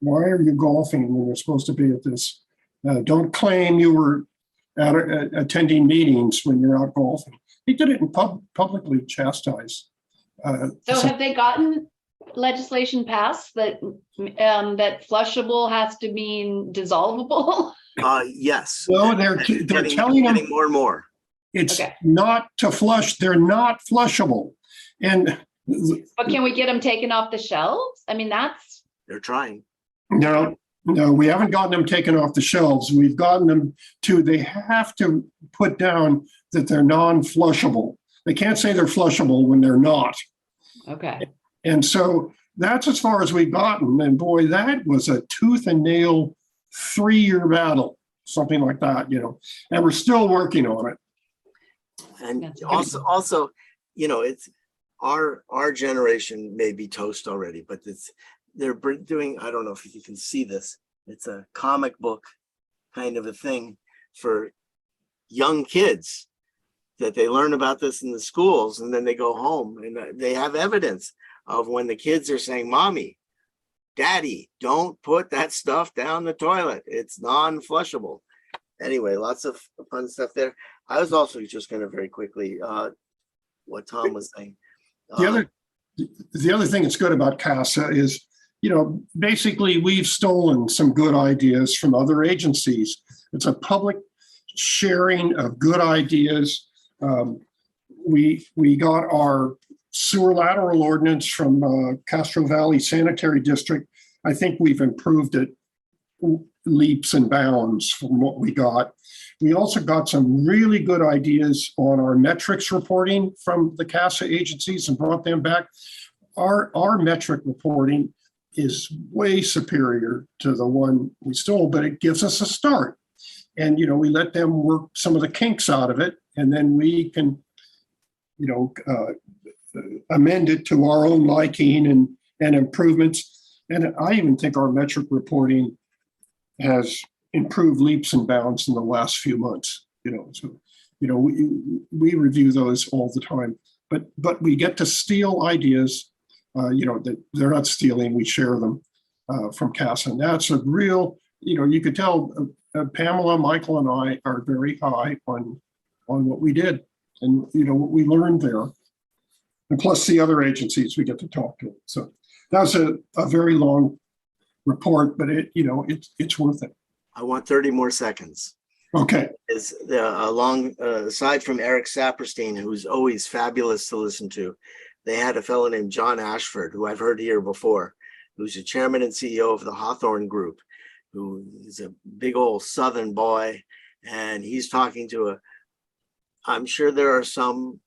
Why are you golfing when you're supposed to be at this? Don't claim you were attending meetings when you're out golfing. He did it in publicly chastise. So have they gotten legislation passed that that flushable has to mean dissolvable? Yes. No, they're telling them getting more and more. it's Okay. not to flush. They're not flushable. And But can we get them taken off the shelves? I mean, that's They're trying. no, we haven't gotten them taken off the shelves. We've gotten them to, they have to put down that they're non-flushable. They can't say they're flushable when they're not. okay. And so that's as far as we've gotten. And boy, that was a tooth and nail 3-year battle, something like that, and we're still working on it. And That's also, it's our generation may be toast already, but they're doing, I don't know if you can see this. It's a comic book kind of a thing for young kids that they learn about this in the schools, and then they go home and they have evidence of when the kids are saying, Mommy, Daddy, don't put that stuff down the toilet. It's non-flushable. Anyway, lots of fun stuff there. I was also just going to very quickly, what Tom was saying. The other thing that's good about CASA is, basically we've stolen some good ideas from other agencies. It's a public sharing of good ideas. We got our sewer lateral ordinance from Castro Valley Sanitary District. I think we've improved it leaps and bounds from what we got. We also got some really good ideas on our metrics reporting from the CASA agencies and brought them back. Our metric reporting is way superior to the one we stole, but it gives us a start. And, we let them work some of the kinks out of it, and then we can, amend it to our own liking and improvements. And I even think our metric reporting has improved leaps and bounds in the last few months. We review those all the time, but we get to steal ideas. That they're not stealing, we share them from CASA. And that's a real, you could tell Pamela, Michael, and I are very high on what we did and, what we learned there. And plus the other agencies we get to talk to. So that was a very long report, but it's worth it. I want 30 more seconds. Okay. Aside from Eric Saperstein, who's always fabulous to listen to, they had a fellow named John Ashford, who I've heard here before, who's the chairman and CEO of the Hawthorne Group, who is a big old Southern boy. And he's talking to I'm sure there are some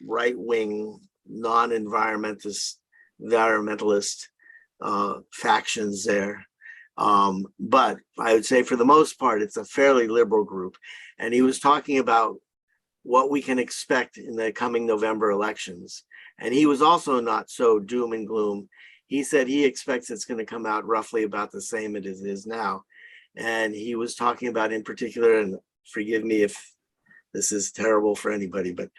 right-wing, non-environmentalist factions there. But I would say for the most part, it's a fairly liberal group. And he was talking about what we can expect in the coming November elections. And he was also not so doom and gloom. He said he expects it's going to come out roughly about the same as it is now. And he was talking about in particular, and forgive me if this is terrible for anybody, but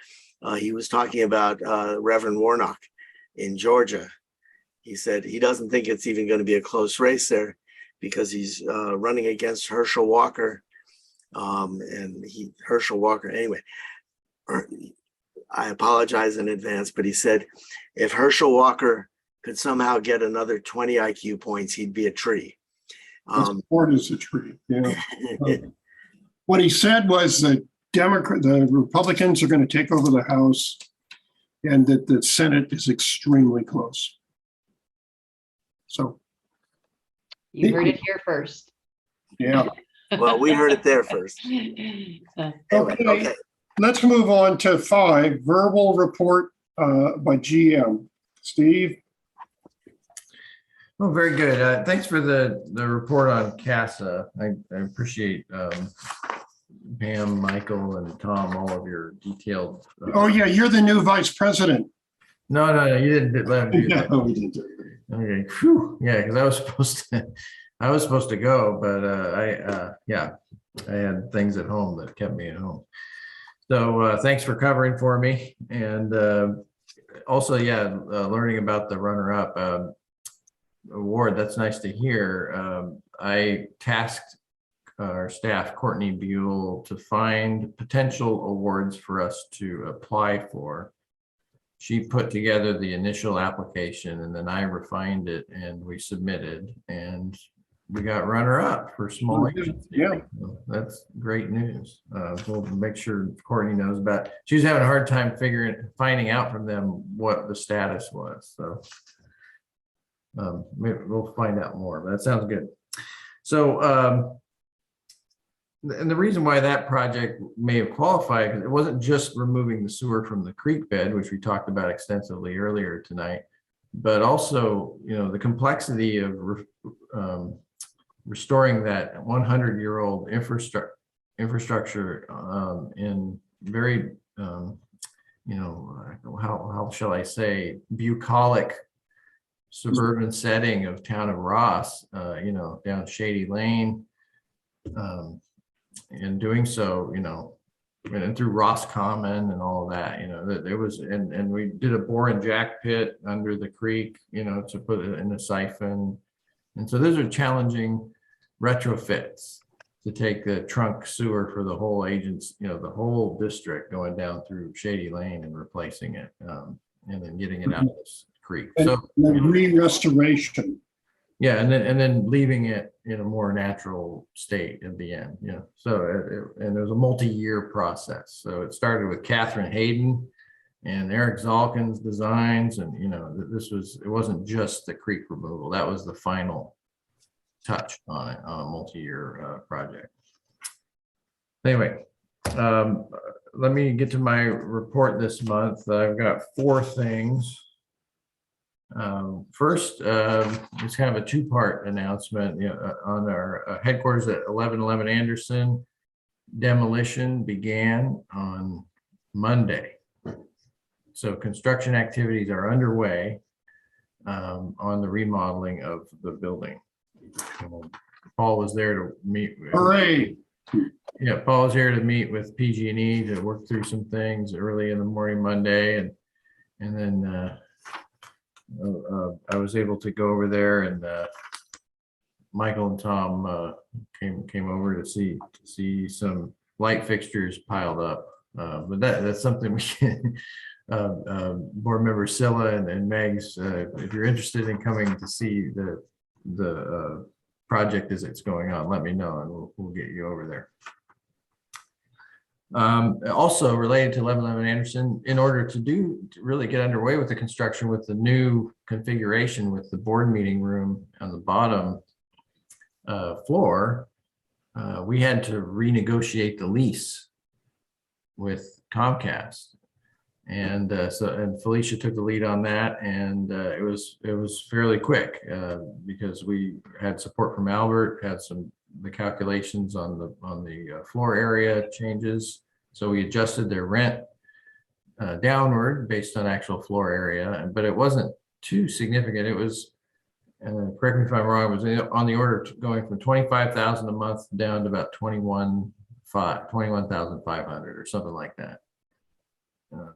he was talking about Reverend Warnock in Georgia. He said he doesn't think it's even going to be a close race there because he's running against Herschel Walker. Herschel Walker, anyway, I apologize in advance, but he said if Herschel Walker could somehow get another 20 IQ points, he'd be a tree. Support is a tree. Yeah. What he said was that the Republicans are going to take over the House and that the Senate is extremely close. So You heard it here first. yeah. Well, we heard it there first. Anyway, okay. Let's move on to 5, verbal report by GM. Steve? Well, very good. Thanks for the report on CASA. I appreciate Pam, Michael, and Tom, all of your detailed. Oh, yeah, you're the new vice president. No, you didn't let me do that. No, we didn't do it. Okay. Whew. Yeah, because I was supposed to go, but I had things at home that kept me at home. So thanks for covering for me. And also, yeah, learning about the runner-up award. That's nice to hear. I tasked our staff, Courtney Buell, to find potential awards for us to apply for. She put together the initial application and then I refined it and we submitted and we got runner-up for small agency. Yeah. So that's great news. We'll make sure Courtney knows about it. She was having a hard time finding out from them what the status was. So maybe we'll find out more, but that sounds good. So and the reason why that project may have qualified, because it wasn't just removing the sewer from the creek bed, which we talked about extensively earlier tonight, but also, you know, the complexity of restoring that 100-year-old infrastructure in very, you know, how shall I say, bucolic suburban setting of town of Ross, you know, down Shady Lane. In doing so, you know, and through Ross Common and all of that, you know, that there was, and we did a bore and jack pit under the creek, you know, to put it in a siphon. And so those are challenging retrofits to take the trunk sewer for the whole agents, you know, the whole district going down through Shady Lane and replacing it, and then getting it out of this creek. So Re-restoration. yeah, and then leaving it in a more natural state at the end, you know. So and it was a multi-year process. So it started with Catherine Hayden and Eric Zalkin's designs, and you know, it wasn't just the creek removal. That was the final touch on it, on a multi-year project. Anyway, let me get to my report this month. I've got 4 things. First, it's kind of a 2-part announcement, you know, on our headquarters at 1111 Anderson. Demolition began on Monday. So construction activities are underway on the remodeling of the building. Paul was there to meet. Hooray. Yeah, Paul was here to meet with PG&E to work through some things early in the morning Monday, and then I was able to go over there, and Michael and Tom came over to see some light fixtures piled up. But that's something we can. Board member Scylla and Megs, if you're interested in coming to see the project as it's going on, let me know and we'll get you over there. Also related to 1111 Anderson, in order to really get underway with the construction with the new configuration with the board meeting room on the bottom floor, we had to renegotiate the lease with Comcast. And Felicia took the lead on that, and it was fairly quick because we had support from Albert, had the calculations on the floor area changes. So we adjusted their rent downward based on actual floor area, but it wasn't too significant. It was, and correct me if I'm wrong, it was on the order of going from $25,000 a month down to about $21,500 or something like that.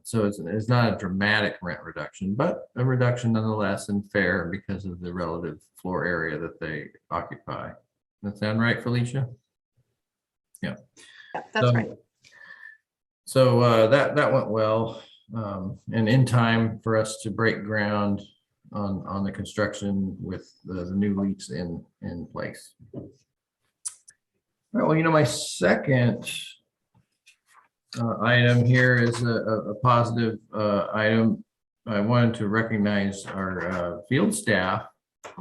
So it's not a dramatic rent reduction, but a reduction nonetheless, and fair because of the relative floor area that they occupy. Does that sound right, Felicia? Yeah. Yeah, that's right. So that went well, and in time for us to break ground on the construction with the new lease in place. Well, you know, my second item here is a positive item. I wanted to recognize our field staff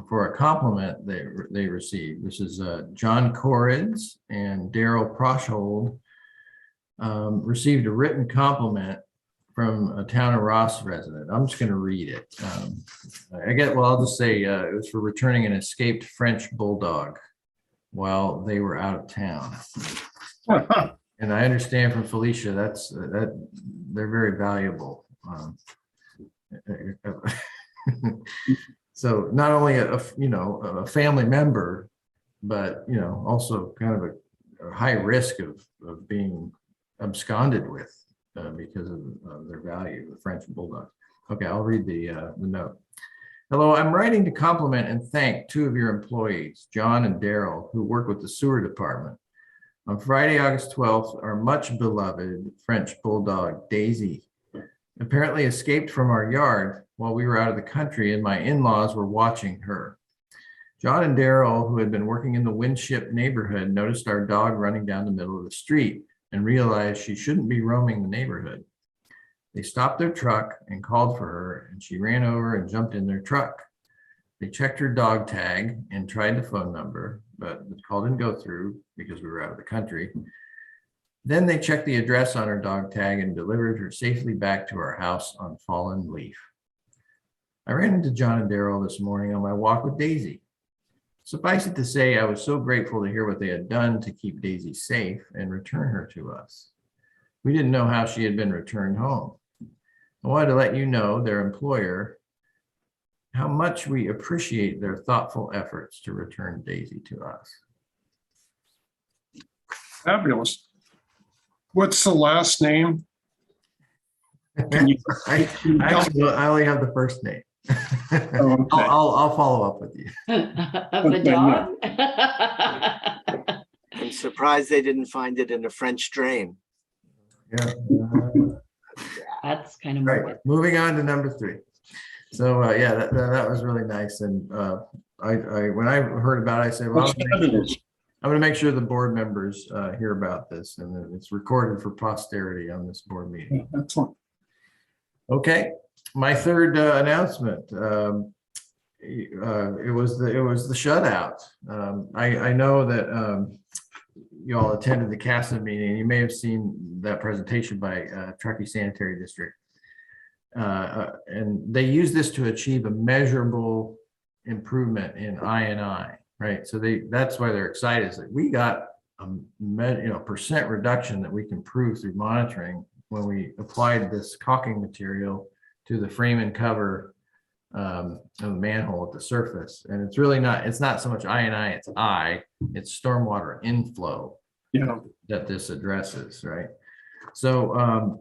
for a compliment they received. This is John Corrids and Daryl Proshold received a written compliment from a town of Ross resident. I'm just going to read it. I'll just say it was for returning an escaped French bulldog while they were out of town. And I understand from Felicia that they're very valuable. So not only a family member, but also kind of a high risk of being absconded with because of their value, the French Bulldogs. Okay, I'll read the note. Hello, I'm writing to compliment and thank two of your employees, John and Daryl, who work with the sewer department. On Friday, August 12th, our much beloved French Bulldog, Daisy, apparently escaped from our yard while we were out of the country and my in-laws were watching her. John and Daryl, who had been working in the Winship neighborhood, noticed our dog running down the middle of the street and realized she shouldn't be roaming the neighborhood. They stopped their truck and called for her, and she ran over and jumped in their truck. They checked her dog tag and tried the phone number, but the call didn't go through because we were out of the country. Then they checked the address on her dog tag and delivered her safely back to our house on Fallen Leaf. I ran into John and Daryl this morning on my walk with Daisy. Suffice it to say, I was so grateful to hear what they had done to keep Daisy safe and return her to us. We didn't know how she had been returned home. I wanted to let you know, their employer, how much we appreciate their thoughtful efforts to return Daisy to us. Fabulous. What's the last name? Can you- I only have the first name. Oh, okay. I'll follow up with you. Of the dog? I'm surprised they didn't find it in a French drain. Yeah. That's kind of Right. morbid. Moving on to number 3. So yeah, that was really nice. And I when I heard about it, I said, well, That's fabulous. I'm going to make sure the board members hear about this, and that it's recorded for posterity on this board meeting. Yeah, excellent. Okay, my third announcement. It was the shutout. I know that you all attended the Casa meeting. You may have seen that presentation by Truckee Sanitary District, and they use this to achieve a measurable improvement in I&I. Right, so that's why they're excited. Is that we got a percent reduction that we can prove through monitoring when we applied this caulking material to the frame and cover of the manhole at the surface. And it's really not, it's not so much I&I, it's stormwater inflow Yeah. that this addresses, right? So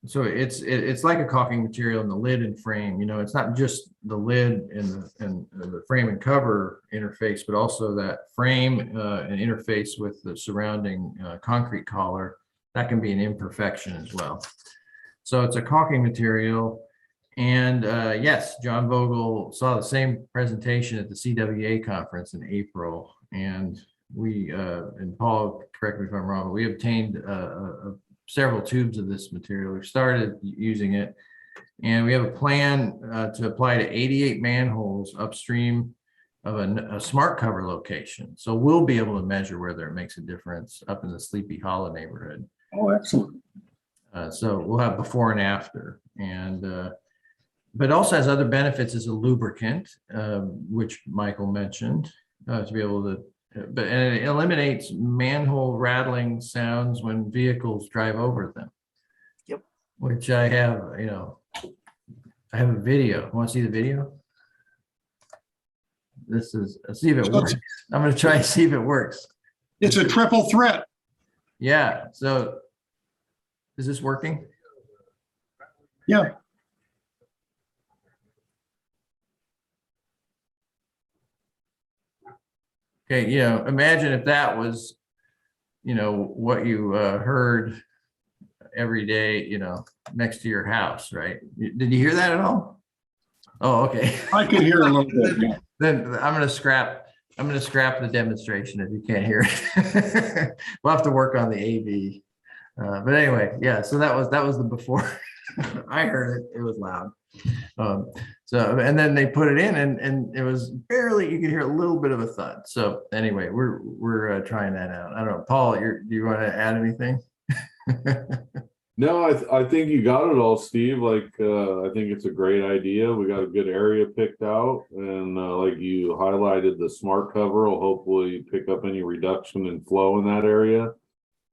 so it's like a caulking material in the lid and frame. It's not just the lid and the frame and cover interface, but also that frame and interface with the surrounding concrete collar. That can be an imperfection as well. So it's a caulking material. And yes, John Vogel saw the same presentation at the CWA conference in April. And we, and Paul, correct me if I'm wrong, but we obtained several tubes of this material. We've started using it, and we have a plan to apply to 88 manholes upstream of a smart cover location. So we'll be able to measure whether it makes a difference up in the Sleepy Hollow neighborhood. Oh, excellent. So we'll have before and after, and but also has other benefits as a lubricant, which Michael mentioned, to be able to. And it eliminates manhole rattling sounds when vehicles drive over them. Yep. Which I have, I have a video. Want to see the video? Let's see if it works. I'm going to try and see if it works. It's a triple threat. Yeah. So is this working? Yeah. Okay, imagine if that was, what you heard every day, next to your house, right? Did you hear that at all? Oh, okay. I can hear a little bit. Yeah. Then I'm gonna scrap the demonstration if you can't hear it. We'll have to work on the AV. But anyway, yeah, so that was the before. I heard it, it was loud. So, and then they put it in and it was barely, you could hear a little bit of a thud. So anyway, we're trying that out. I don't know, Paul, do you want to add anything? No, I think you got it all, Steve. I think it's a great idea. We got a good area picked out, and like you highlighted, the smart cover will hopefully pick up any reduction in flow in that area.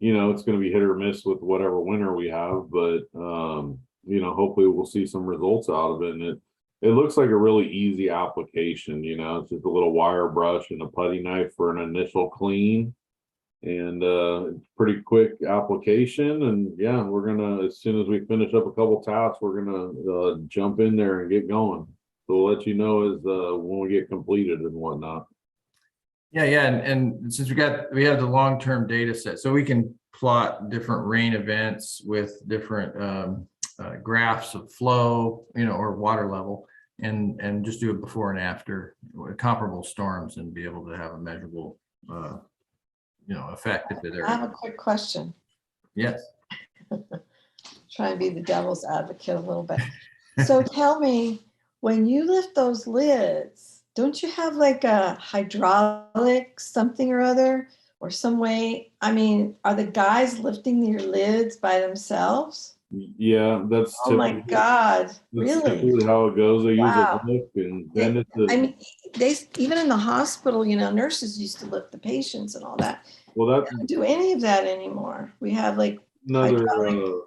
It's going to be hit or miss with whatever winter we have, but hopefully we'll see some results out of it. And it looks like a really easy application. It's just a little wire brush and a putty knife for an initial clean. And pretty quick application. And yeah, we're gonna, as soon as we finish up a couple tasks, we're gonna jump in there and get going. So we'll let you know as when we get completed and whatnot. Yeah, and since we have the long-term data set, so we can plot different rain events with different graphs of flow, or water level, and just do it before and after comparable storms and be able to have a measurable effect if I they're. have a quick question. Yes. Try and be the devil's advocate a little bit. So tell me, when you lift those lids, don't you have like a hydraulic something or other or some way? I mean, are the guys lifting your lids by themselves? Yeah, that's Oh my God, that's really? typically how it goes. They use Wow. a hook and then it's I mean, they, even in the hospital, nurses used to lift the patients and all that. well, We that's don't do any of that anymore. We have like another hydraulic.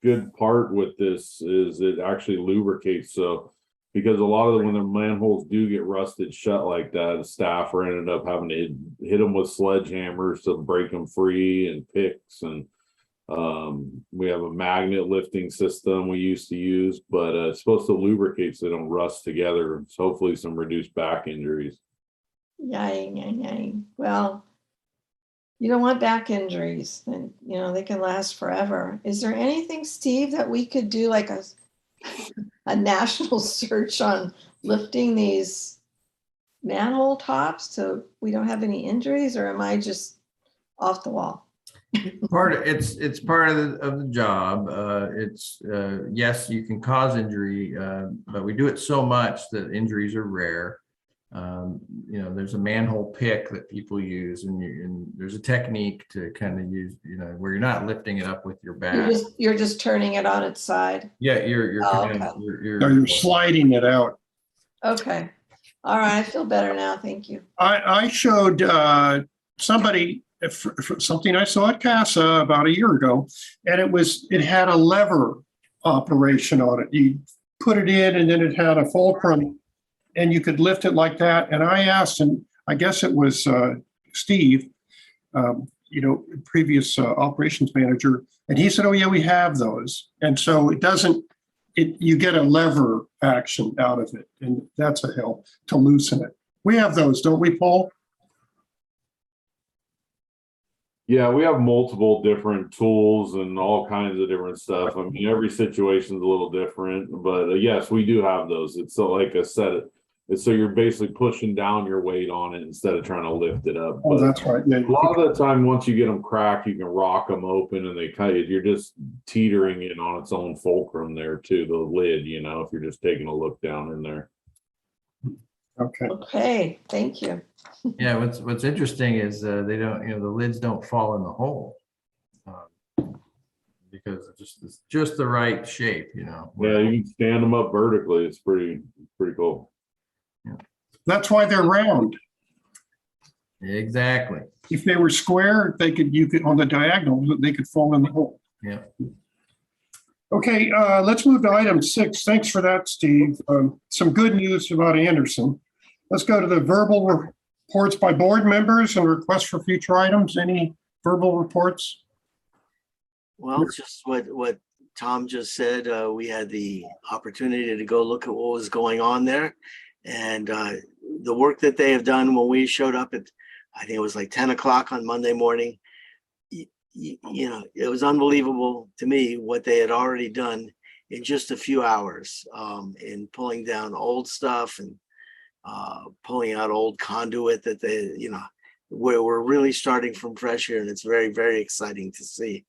good part with this is it actually lubricates. So because a lot of when the manholes do get rusted shut like that, the staff are ended up having to hit them with sledgehammers to break them free and picks. And we have a magnet lifting system we used to use, but it's supposed to lubricate so they don't rust together. So hopefully some reduced back injuries. Yay. Well, you don't want back injuries, and they can last forever. Is there anything, Steve, that we could do, like a national search on lifting these manhole tops so we don't have any injuries, or am I just off the wall? It's part of the job. Yes, you can cause injury, but we do it so much that injuries are rare. There's a manhole pick that people use, and there's a technique to kind of use, where you're not lifting it up with your back. You're just turning it on its side. Yeah, you're You're sliding it out. Okay. All right. I feel better now. Thank you. I showed somebody for something I saw at Casa about a year ago, and it had a lever operation on it. You put it in, and then it had a fulcrum, and you could lift it like that. And I asked, and I guess it was Steve, previous operations manager, and he said, "Oh yeah, we have those." And so you get a lever action out of it, and that's a help to loosen it. We have those, don't we, Paul? Yeah, we have multiple different tools and all kinds of different stuff. I mean, every situation is a little different, but yes, we do have those. It's so, like I said, it's so you're basically pushing down your weight on it instead of trying to lift it up. Oh, But that's right. Yeah. a lot of the time, once you get them cracked, you can rock them open and they cut you. You're just teetering it on its own fulcrum there too, the lid, if you're just taking a look down in there. Okay. Thank you. Yeah, what's interesting is they don't, the lids don't fall in the hole because it's just the right shape, Yeah, you can stand them up vertically. It's pretty cool. Yeah. That's why they're round. Exactly. If they were square, you could on the diagonal, they could fall in the hole. Yeah. Okay, let's move to item 6. Thanks for that, Steve. Some good news about Anderson. Let's go to the verbal reports by board members and requests for future items. Any verbal reports? Well, just what Tom just said, we had the opportunity to go look at what was going on there. And the work that they have done when we showed up at, I think it was like 10 o'clock on Monday morning, it was unbelievable to me what they had already done in just a few hours, in pulling down old stuff and pulling out old conduit that we're really starting from fresh here, and it's very, very exciting to see.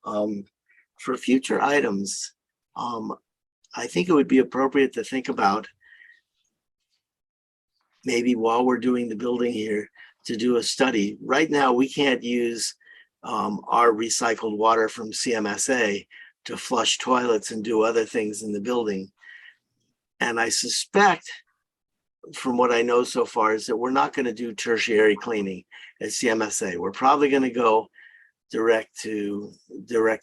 For future items, I think it would be appropriate to think about maybe while we're doing the building here to do a study. Right now, we can't use our recycled water from CMSA to flush toilets and do other things in the building. And I suspect, from what I know so far, is that we're not going to do tertiary cleaning at CMSA. We're probably going to go direct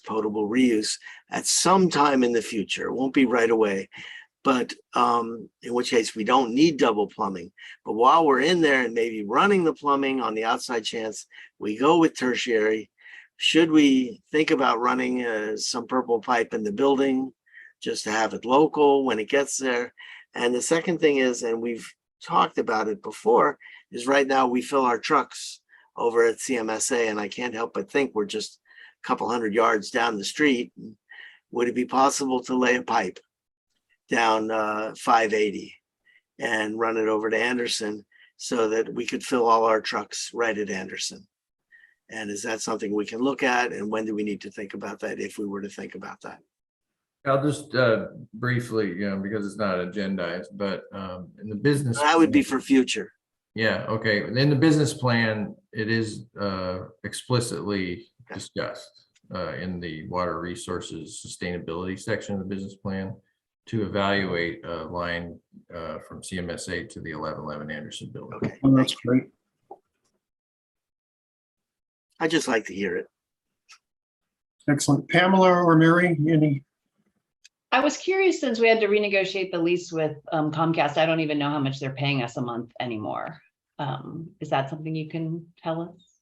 potable reuse at some time in the future. It won't be right away. but in which case we don't need double plumbing. But while we're in there and maybe running the plumbing on the outside chance we go with tertiary, should we think about running some purple pipe in the building just to have it local when it gets there? And the second thing is, and we've talked about it before, is right now we fill our trucks over at CMSA, and I can't help but think we're just a couple 100 yards down the street. Would it be possible to lay a pipe down 580 and run it over to Anderson so that we could fill all our trucks right at Anderson? And is that something we can look at? And when do we need to think about that, if we were to think about that? I'll just briefly, because it's not agendized, but in the business. That would be for future. Yeah, okay. In the business plan, it is explicitly discussed in the water resources sustainability section of the business plan to evaluate a line from CMSA to the 1111 Anderson building. Okay, Oh, that's great. I just like to hear it. Excellent. Pamela or Mary, any? I was curious, since we had to renegotiate the lease with Comcast, I don't even know how much they're paying us a month anymore. Is that something you can tell us?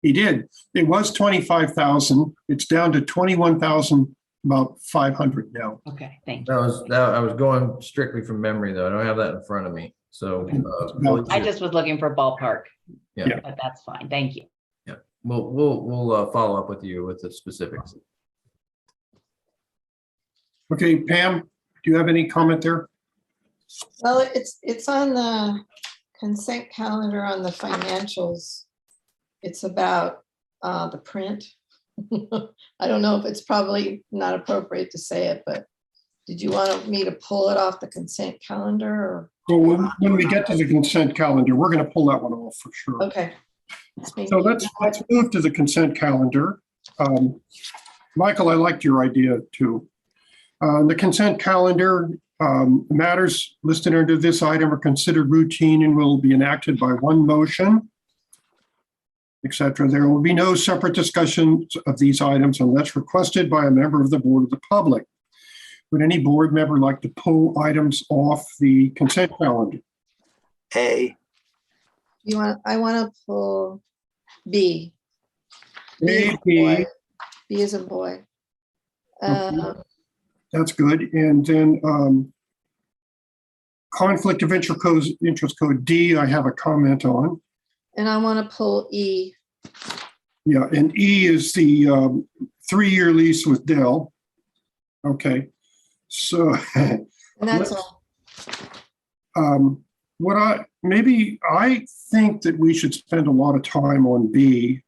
He did. It was 25,000. It's down to 21,000, about 500 now. Okay, thank you. I was going strictly from memory though. I don't have that in front of me. So I just was looking for ballpark. Yeah. But that's fine. Thank you. yeah, we'll follow up with you with the specifics. Okay, Pam, do you have any comment there? Well, it's on the consent calendar on the financials. It's about the print. I don't know if it's probably not appropriate to say it, but did you want me to pull it off the consent calendar or? Well, when we get to the consent calendar, we're going to pull that one off for sure. Okay. So let's move to the consent calendar. Michael, I liked your idea too. The consent calendar, matters listed under this item are considered routine and will be enacted by one motion, etc. There will be no separate discussions of these items unless requested by a member of the board of the public. Would any board member like to pull items off the consent calendar? A, I want to pull B. A, B is a boy. That's good. And then conflict of interest code D, I have a comment on. And I want to pull E. Yeah, and E is the 3-year lease with Dell. Okay, so And that's all. I think that we should spend a lot of time on B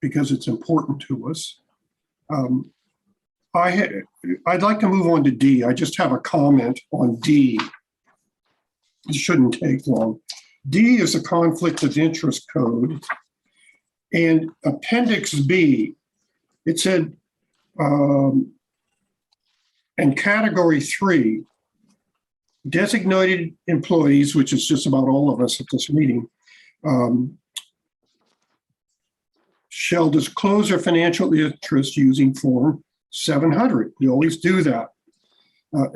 because it's important to us. I'd like to move on to D. I just have a comment on D. It shouldn't take long. D is a conflict of interest code. And Appendix B, it said, and Category 3, designated employees, which is just about all of us at this meeting, shall disclose their financial interest using Form 700. We always do that,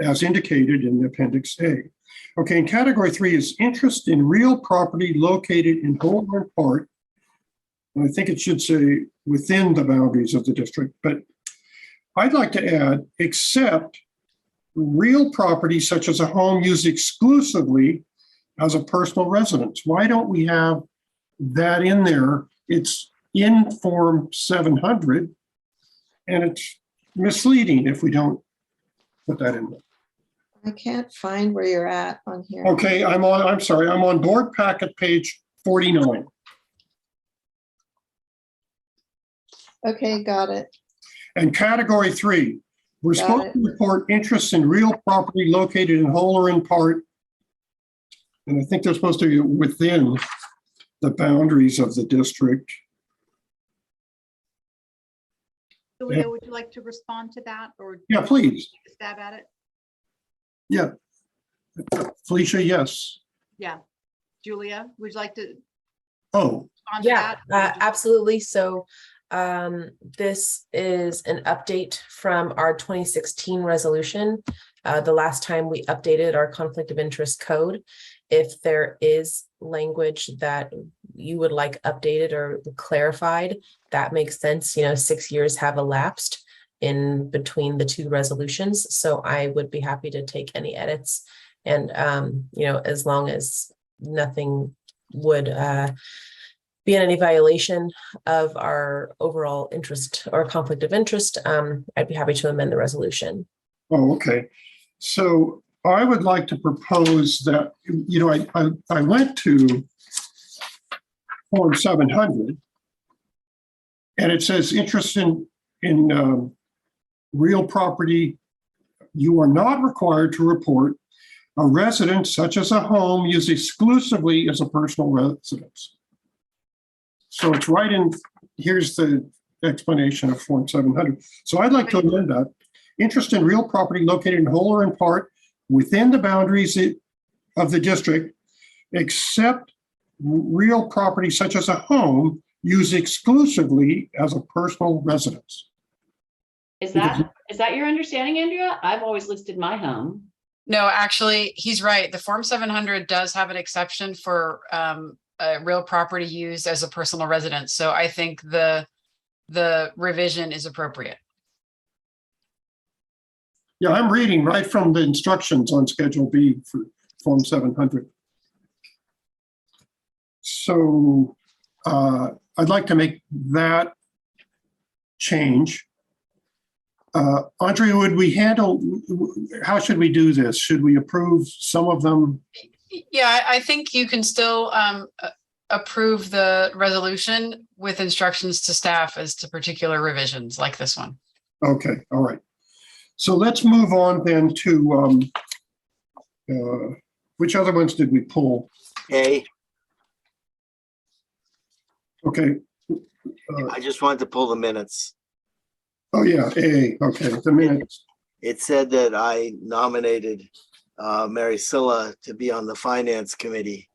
as indicated in Appendix A. Okay, and Category 3 is interest in real property located in whole or in part. And I think it should say within the boundaries of the district, but I'd like to add, except real property such as a home used exclusively as a personal residence. Why don't we have that in there? It's in Form 700, and it's misleading if we don't put that in there. I can't find where you're at on here. Okay, I'm sorry, I'm on board packet page 49. Okay, got it. And Category 3, we're Got supposed it. to report interest in real property located in whole or in part. And I think they're supposed to be within the boundaries of the district. Julia, would you like to respond to that or? Yeah, please. Take a stab at it? Yeah. Felicia, yes. Yeah. Julia, would you like to Oh, respond to Yeah, that? absolutely. So This is an update from our 2016 resolution. The last time we updated our conflict of interest code. If there is language that you would like updated or clarified, that makes sense. 6 years have elapsed in between the two resolutions. So I would be happy to take any edits. And, as long as nothing would be in any violation of our overall interest or conflict of interest, I'd be happy to amend the resolution. Oh, okay. So I would like to propose that, I went to Form 700 and it says interest in real property. You are not required to report a residence such as a home used exclusively as a personal residence. So it's right in, here's the explanation of Form 700. So I'd like to amend that. Interest in real property located in whole or in part within the boundaries of the district, except real property such as a home used exclusively as a personal residence. Is that your understanding, Andrea? I've always listed my home. No, actually, he's right. The Form 700 does have an exception for real property used as a personal residence. So I think the revision is appropriate. Yeah, I'm reading right from the instructions on Schedule B for Form 700. So I'd like to make that change. Andrea, how should we do this? Should we approve some of them? Yeah, I think you can still approve the resolution with instructions to staff as to particular revisions like this one. Okay, all right. So let's move on then to, which other ones did we pull? A, Okay. I just wanted to pull the minutes. Oh yeah, A, okay, the minutes. It said that I nominated Mary Silla to be on the finance committee,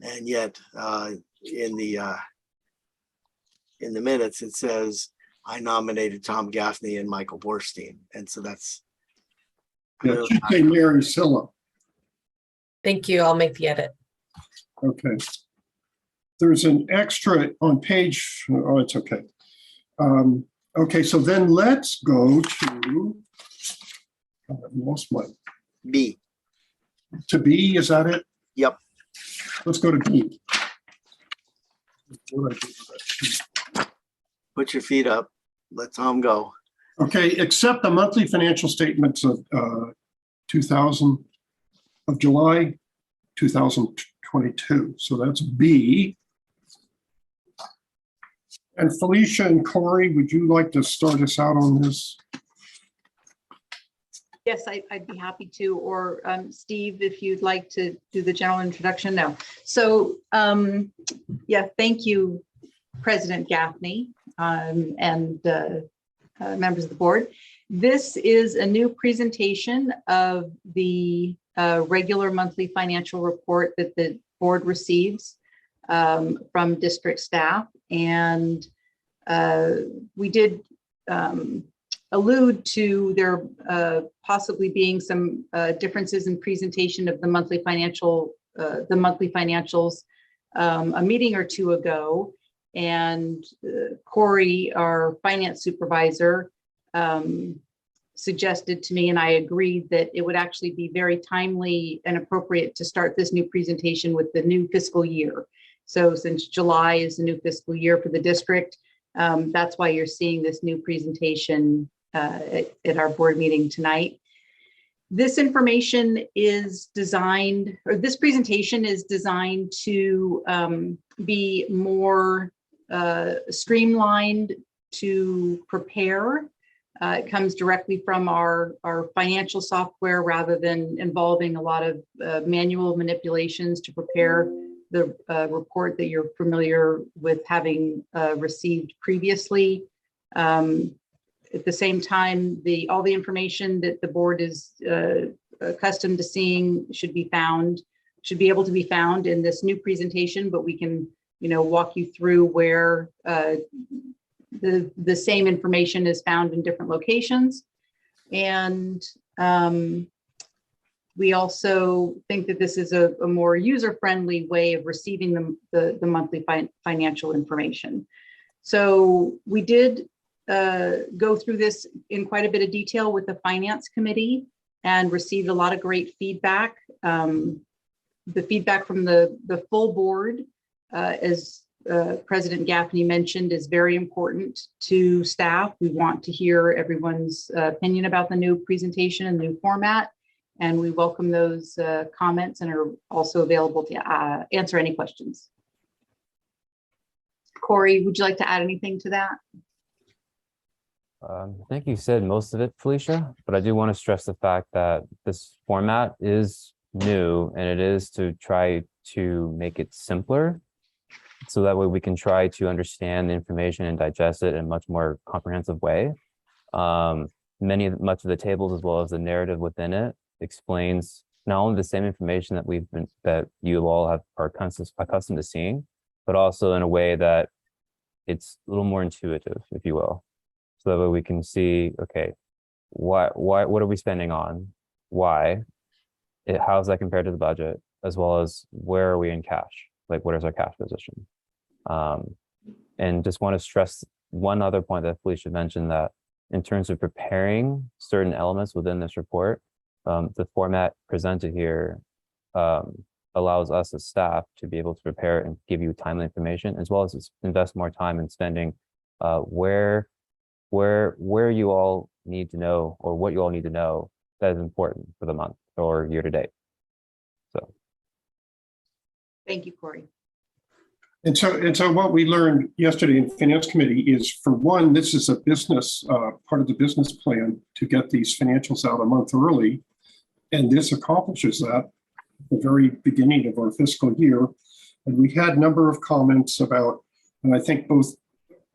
and yet in the minutes it says I nominated Tom Gaffney and Michael Borstein, and so that's. Yeah, it should say Mary Silla. Thank you. I'll make the edit. Okay. There's an extra on page, oh, it's okay. Okay, so then let's go to, I lost my, B. to B, is that it? Yep. Let's go to B. What did I do for that? Put your feet up. Let Tom go. Okay, accept the monthly financial statements of July 2022. So that's B. And Felicia and Corey, would you like to start us out on this? Yes, I'd be happy to, or Steve, if you'd like to do the general introduction. No. So, yeah, thank you, President Gaffney, and members of the board. This is a new presentation of the regular monthly financial report that the board receives from district staff. And we did allude to there possibly being some differences in presentation of the monthly financials a meeting or two ago. And Corey, our finance supervisor, suggested to me, and I agreed, that it would actually be very timely and appropriate to start this new presentation with the new fiscal year. So since July is the new fiscal year for the district, that's why you're seeing this new presentation at our board meeting tonight. This information is designed, or this presentation is designed to be more streamlined to prepare. It comes directly from our financial software rather than involving a lot of manual manipulations to prepare the report that you're familiar with having received previously. At the same time, all the information that the board is accustomed to seeing should be able to be found in this new presentation, but we can, walk you through where the same information is found in different locations. And we also think that this is a more user-friendly way of receiving the monthly financial information. So we did go through this in quite a bit of detail with the Finance Committee and received a lot of great feedback. The feedback from the full board, as President Gaffney mentioned, is very important to staff. We want to hear everyone's opinion about the new presentation and new format, and we welcome those comments and are also available to answer any questions. Corey, would you like to add anything to that? I think you said most of it, Felicia, but I do want to stress the fact that this format is new and it is to try to make it simpler so that way we can try to understand the information and digest it in a much more comprehensive way. Much of the tables as well as the narrative within it explains not only the same information that you all are accustomed to seeing, but also in a way that it's a little more intuitive, if you will. So that way we can see, okay, what are we spending on? Why? How does that compare to the budget? As well as where are we in cash? Like, what is our cash position? And just want to stress one other point that Felicia mentioned, that in terms of preparing certain elements within this report, the format presented here allows us as staff to be able to prepare and give you timely information, as well as invest more time in spending where you all need to know, or what you all need to know that is important for the month or year to date. So. Thank you, Corey. And so what we learned yesterday in Finance Committee is, for one, this is a business, part of the business plan to get these financials out a month early. And this accomplishes that at the very beginning of our fiscal year. And we had a number of comments about, and I think both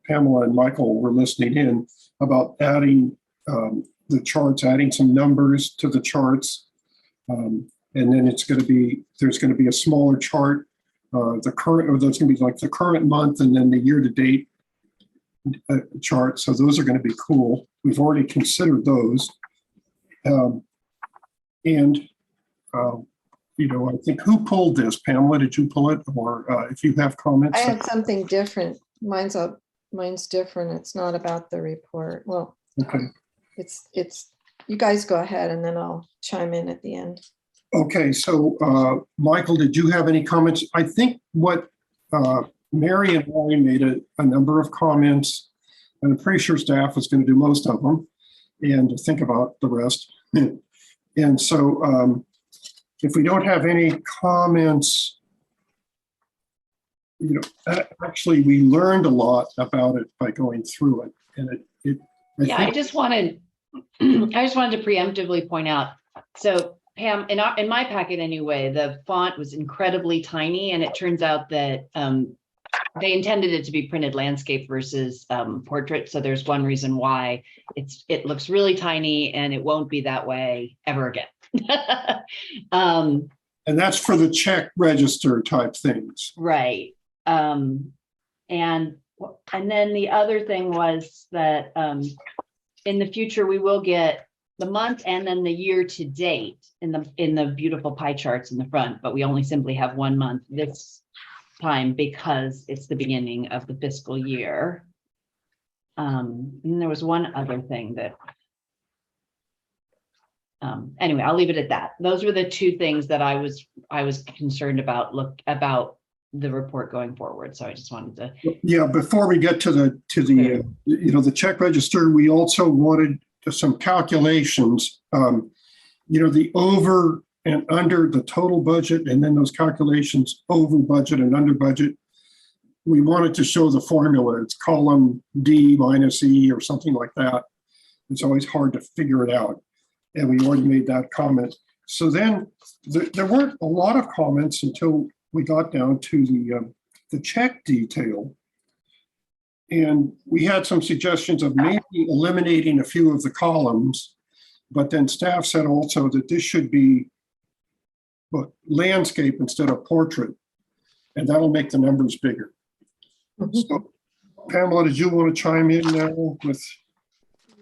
Pamela and Michael were listening in, about adding the charts, adding some numbers to the charts. And then there's going to be a smaller chart. There's going to be like the current month and then the year-to-date chart. So those are going to be cool. We've already considered those. I think, who pulled this? Pamela, did you pull it? Or if you have comments? I had something different. Mine's different. It's not about the report. Well, okay. It's you guys go ahead and then I'll chime in at the end. Okay, so Michael, did you have any comments? I think what Mary and Marin made a number of comments, and I'm pretty sure staff is going to do most of them and think about the rest. And so if we don't have any comments, actually we learned a lot about it by going through it. And I just wanted to preemptively point out, so Pam, in my packet anyway, the font was incredibly tiny, and it turns out that they intended it to be printed landscape versus portrait. So there's one reason why it looks really tiny, and it won't be that way ever again. And that's for the check register type things. Right. And then the other thing was that in the future, we will get the month and then the year to date in the beautiful pie charts in the front, but we only simply have 1 month this time because it's the beginning of the fiscal year. And there was one other thing that, anyway, I'll leave it at that. Those were the two things that I was concerned about the report going forward. So I just wanted to. Yeah, before we get to the check register, we also wanted some calculations, the over and under the total budget, and then those calculations over budget and under budget. We wanted to show the formula. It's column D minus E or something like that. It's always hard to figure it out. And we already made that comment. So then there weren't a lot of comments until we got down to the check detail. And we had some suggestions of maybe eliminating a few of the columns, but then staff said also that this should be landscape instead of portrait, and that'll make the numbers bigger. So Pamela, did you want to chime in now with,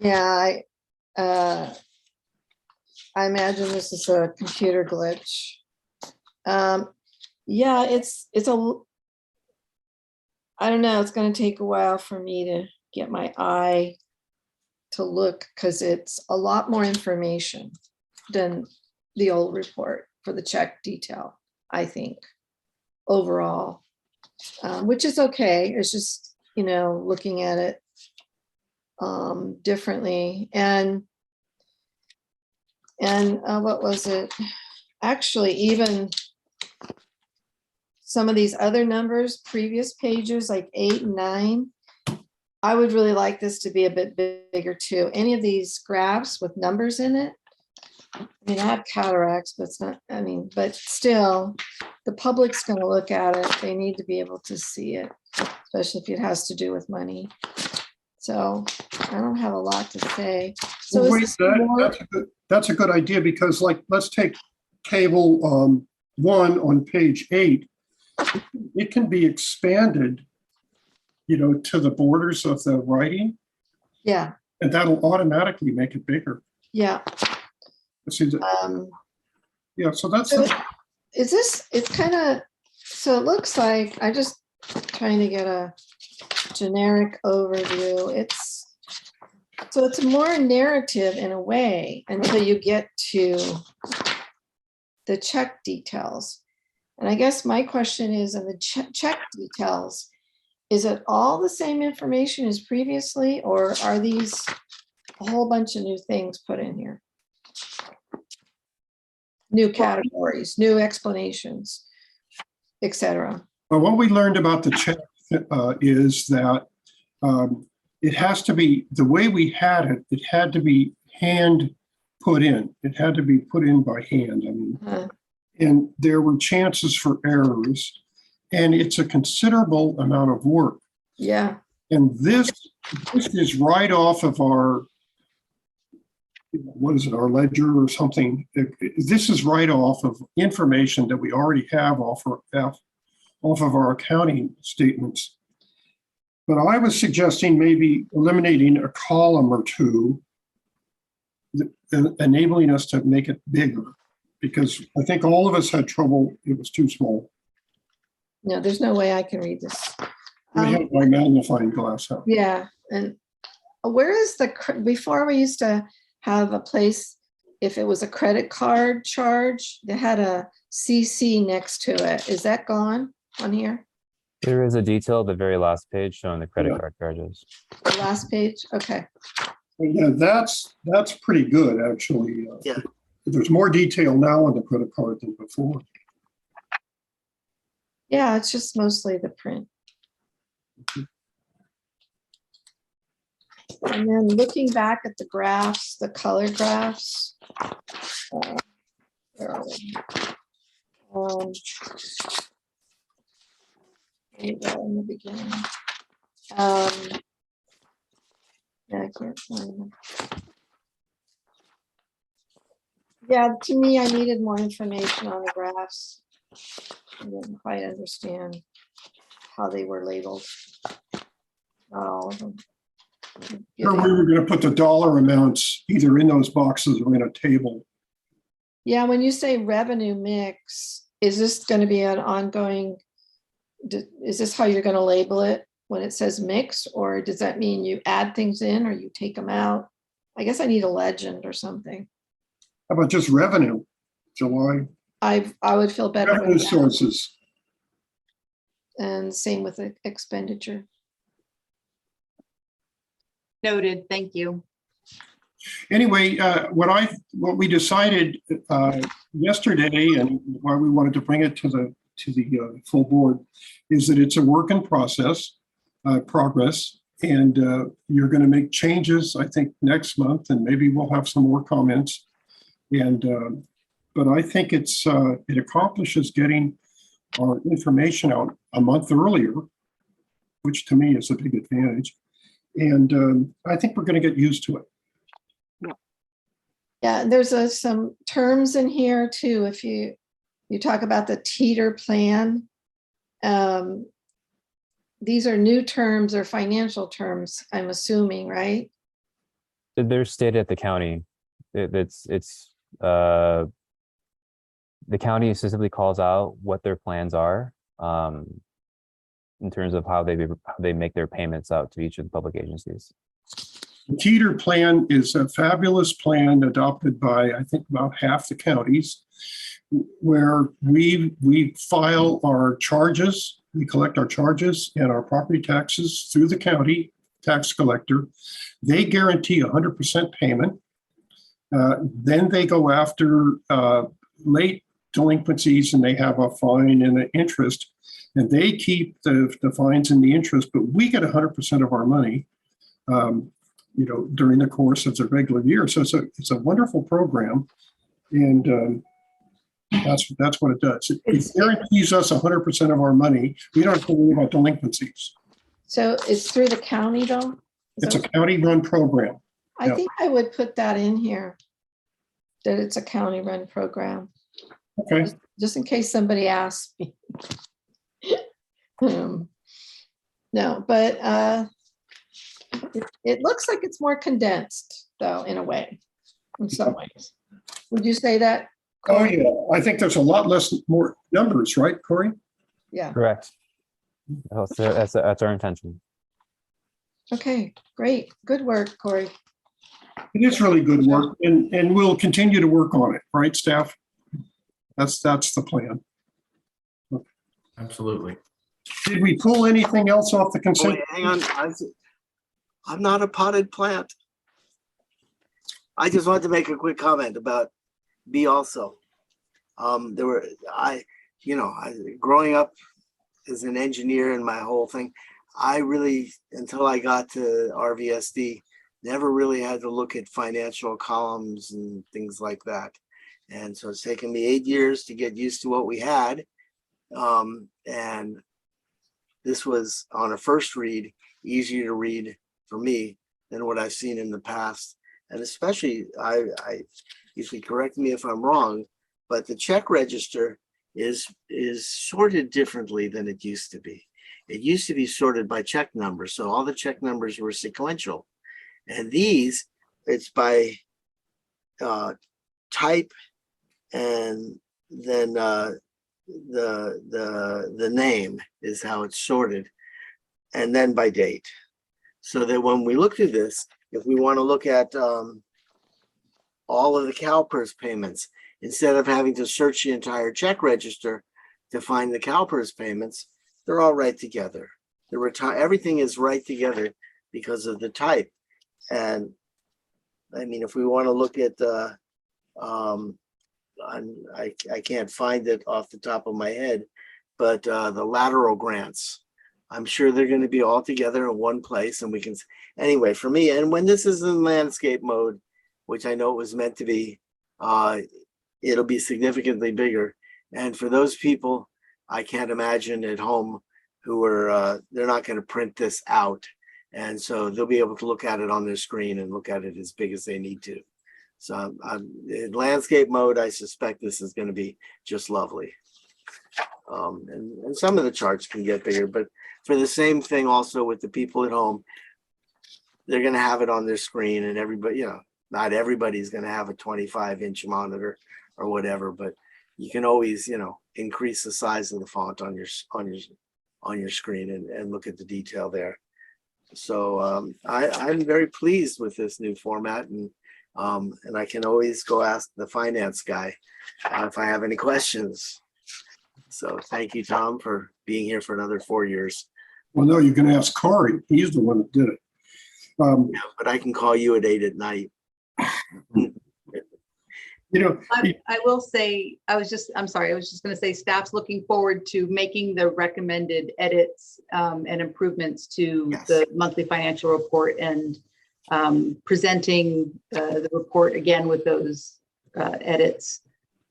Yeah, I imagine this is a computer glitch. Yeah, it's I don't know, it's gonna take a while for me to get my eye to look, because it's a lot more information than the old report for the check detail, I think, overall, which is okay. It's just, looking at it differently. And what was it? Actually, even some of these other numbers, previous pages like 8 and 9, I would really like this to be a bit bigger too. Any of these graphs with numbers in it. I mean, I have cataracts, but it's not, but still, the public's going to look at it. They need to be able to see it, especially if it has to do with money. So I don't have a lot to say. So well, is wait, this more- that's a good idea, because let's take table 1 on page 8. It can be expanded, to the borders of the writing, Yeah, and that'll automatically make it bigger. yeah. See, yeah, so that's, So is this, it's kind of, so it looks like, I just trying to get a generic overview. So it's more narrative in a way until you get to the check details. And I guess my question is, in the check details, is it all the same information as previously, or are these a whole bunch of new things put in here? New categories, new explanations, etc. but what we learned about the check is that it has to be, the way we had it, it had to be hand put in. It had to be put in by hand. And there were chances for errors, and it's a considerable amount of work. Yeah. And this is right off of our, what is it, our ledger or something. This is right off of information that we already have off of our accounting statements. But I was suggesting maybe eliminating a column or two, enabling us to make it bigger, because I think all of us had trouble. It was too small. No, there's no way I can read this. I have my magnifying glass out. Yeah, and where is before we used to have a place, if it was a credit card charge, they had a CC next to it. Is that gone on here? There is a detail at the very last page showing the credit card charges. The last page, okay. Yeah, that's pretty good, actually. Yeah. There's more detail now on the credit card than before. Yeah, it's just mostly the print. And then looking back at the graphs, the color graphs. Where are we? There you go, in the beginning. Yeah, I can't find them. Yeah, to me, I needed more information on the graphs. I didn't quite understand how they were labeled. Not all of them. Or we were going to put the dollar amounts either in those boxes or in a table. Yeah, when you say revenue mix, is this going to be an ongoing, is this how you're going to label it when it says mix, or does that mean you add things in or you take them out? I guess I need a legend or something. How about just revenue, July? I would feel better Revenue with that. sources. And same with the expenditure. Noted, thank you. Anyway, what we decided yesterday, and why we wanted to bring it to the full board, is that it's a work in progress, and you're going to make changes, I think, next month, and maybe we'll have some more comments. And but I think it accomplishes getting our information out a month earlier, which to me is a big advantage. And I think we're going to get used to it. Yeah, there's some terms in here too. If you talk about the teeter plan, these are new terms or financial terms, I'm assuming, right? They're stated at the county. The county specifically calls out what their plans are in terms of how they make their payments out to each of the public agencies. The Teeter plan is a fabulous plan adopted by, I think, about half the counties, where we file our charges, we collect our charges and our property taxes through the county tax collector. They guarantee 100% payment. Then they go after late delinquencies, and they have a fine and an interest, and they keep the fines and the interest, but we get 100% of our money, during the course of the regular year. So it's a wonderful program, and that's what it does. It guarantees us 100% of our money. We don't have to worry about delinquencies. So it's through the county though? It's a county-run program. I think I would put that in here, that it's a county-run program, Okay. just in case somebody asks me. No, but it looks like it's more condensed, though, in a way, in some ways. Would you say that? Oh, Corey? yeah. I think there's a lot more numbers, right, Corey? Yeah. Correct. That's our intention. Okay, great. Good work, Corey. It is really good work, and we'll continue to work on it, right, staff? That's the plan. Absolutely. Did we pull anything else off the Oh, consent? wait, hang on. I'm not a potted plant. I just wanted to make a quick comment about B also. Growing up as an engineer and my whole thing, I really, until I got to RVSD, never really had to look at financial columns and things like that. And so it's taken me 8 years to get used to what we had. And this was, on a first read, easier to read for me than what I've seen in the past. And especially, you can correct me if I'm wrong, but the check register is sorted differently than it used to be. It used to be sorted by check numbers, so all the check numbers were sequential. And these, it's by type, and then the name is how it's sorted, and then by date. So that when we look through this, if we want to look at all of the CalPERS payments, instead of having to search the entire check register to find the CalPERS payments, they're all right together. Everything is right together because of the type. And I mean, if we want to look at I can't find it off the top of my head, but the lateral grants, I'm sure they're going to be all together in one place, and we can, anyway, for me, and when this is in landscape mode, which I know it was meant to be, it'll be significantly bigger. And for those people, I can't imagine at home who are, they're not going to print this out. And so they'll be able to look at it on their screen and look at it as big as they need to. So in landscape mode, I suspect this is going to be just lovely. And some of the charts can get bigger, but for the same thing also with the people at home, they're going to have it on their screen, and everybody, not everybody's going to have a 25-inch monitor or whatever, but you can always, increase the size of the font on your screen and look at the detail there. So I'm very pleased with this new format, and I can always go ask the finance guy if I have any questions. So thank you, Tom, for being here for another 4 years. Well, no, you can ask Corey. He's the one that did it. Yeah, but I can call you at 8 at night. I will say, I'm sorry, I was just going to say staff's looking forward to making the recommended edits and improvements to the monthly financial report, and presenting the report again with those edits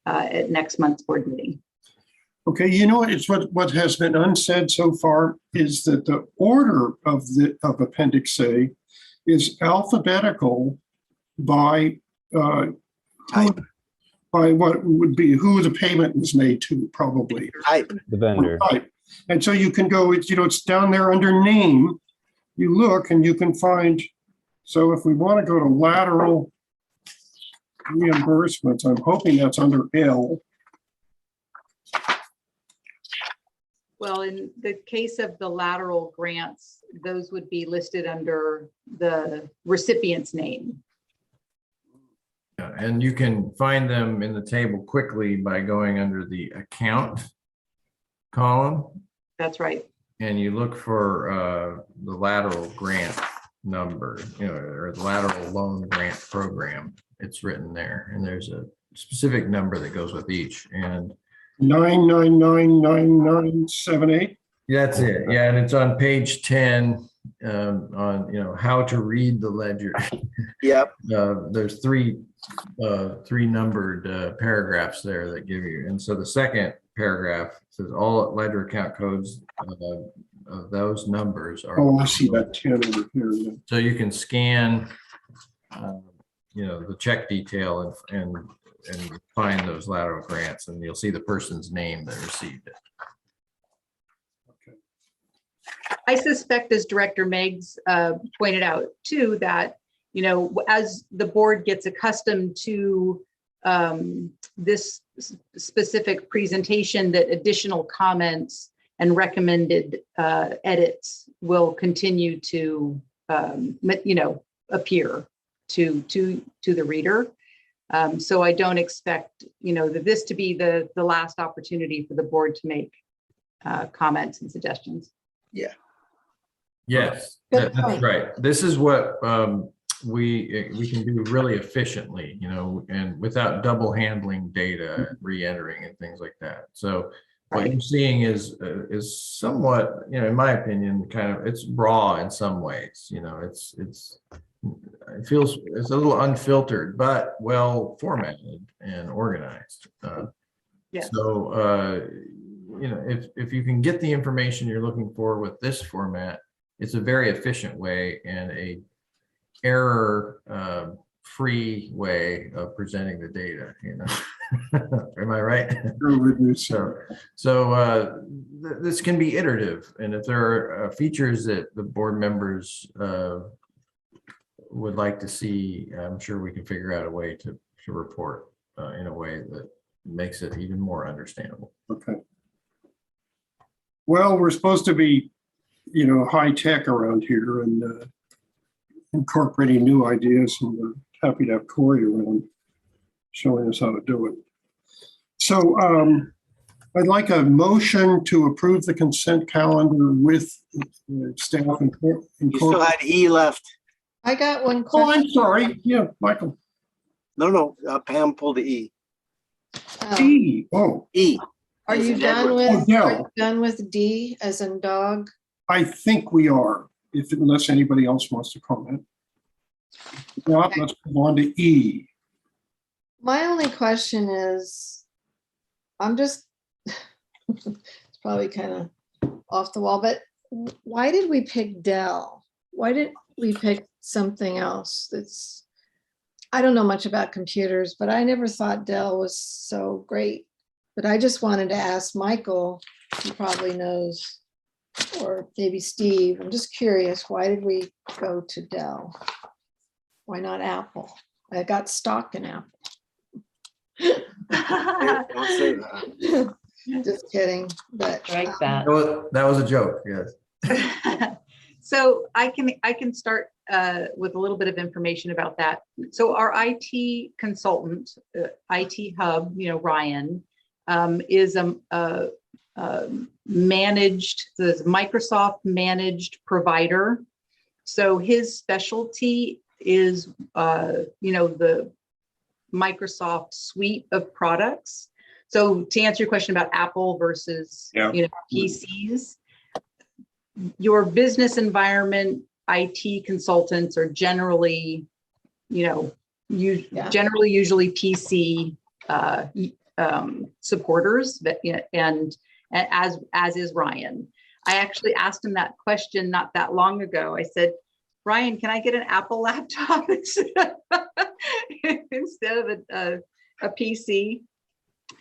at next month's board meeting. Okay, it's what has been unsaid so far is that the order of Appendix A is alphabetical by Type. by what would be who the payment was made to, probably. Type. The vendor. Type. And so you can go, it's down there under name. You look and you can find, so if we want to go to lateral reimbursements, I'm hoping that's under L. Well, in the case of the lateral grants, those would be listed under the recipient's name. And you can find them in the table quickly by going under the account column, That's right. and you look for the lateral grant number, or the lateral loan grant program. It's written there, and there's a specific number that goes with each. And 9999978. that's it. Yeah, and it's on page 10 on how to read the ledger. Yep. There's three numbered paragraphs there that give you, and so the second paragraph says all ledger account codes of those numbers are. Oh, I see that 10 over here. Yeah. So you can scan, the check detail and find those lateral grants, and you'll see the person's name that received it. I suspect, as Director Meggs pointed out too, that, as the board gets accustomed to this specific presentation, that additional comments and recommended edits will continue to, appear to the reader. So I don't expect, this to be the last opportunity for the board to make comments and suggestions. Yeah. Yes, Good that's point. right. This is what we can do really efficiently, and without double handling data, and re-entering and things like that. So what you're seeing is somewhat, in my opinion, it's raw in some ways. It feels it's a little unfiltered, but well formatted and organized. Yes. So if you can get the information you're looking for with this format, it's a very efficient way and a error free way of presenting the data. Am I right? So this can be iterative, and if there are features that the board members would like to see, I'm sure we can figure out a way to report in a way that makes it even more understandable. Okay. Well, we're supposed to be, high tech around here and incorporating new ideas, and we're happy to have Corey around showing us how to do it. So I'd like a motion to approve the consent calendar with staff. You still had E left. I got one Oh, I'm question. sorry. Yeah, Michael. No, Pam pulled the E. D. Oh, E. Are As you in done Edward. with, Oh, Dell. are you done with D as in dog? I think we are, unless anybody else wants to comment. Well, Okay. let's move on to E. My only question is, it's probably kind of off the wall, but why did we pick Dell? Why did we pick something else I don't know much about computers, but I never thought Dell was so great. But I just wanted to ask Michael, he probably knows, or maybe Steve. I'm just curious, why did we go to Dell? Why not Apple? I got stock in Apple. Don't say that. Just kidding, but Like that. That was a joke, yes. So I can start with a little bit of information about that. So our IT consultant, IT hub, Ryan, is a managed, the Microsoft managed provider. So his specialty is, the Microsoft suite of products. So to answer your question about Apple versus, PCs, your business environment IT consultants are generally, generally usually PC supporters, and as is Ryan. I actually asked him that question not that long ago. I said, Ryan, can I get an Apple laptop instead of a PC?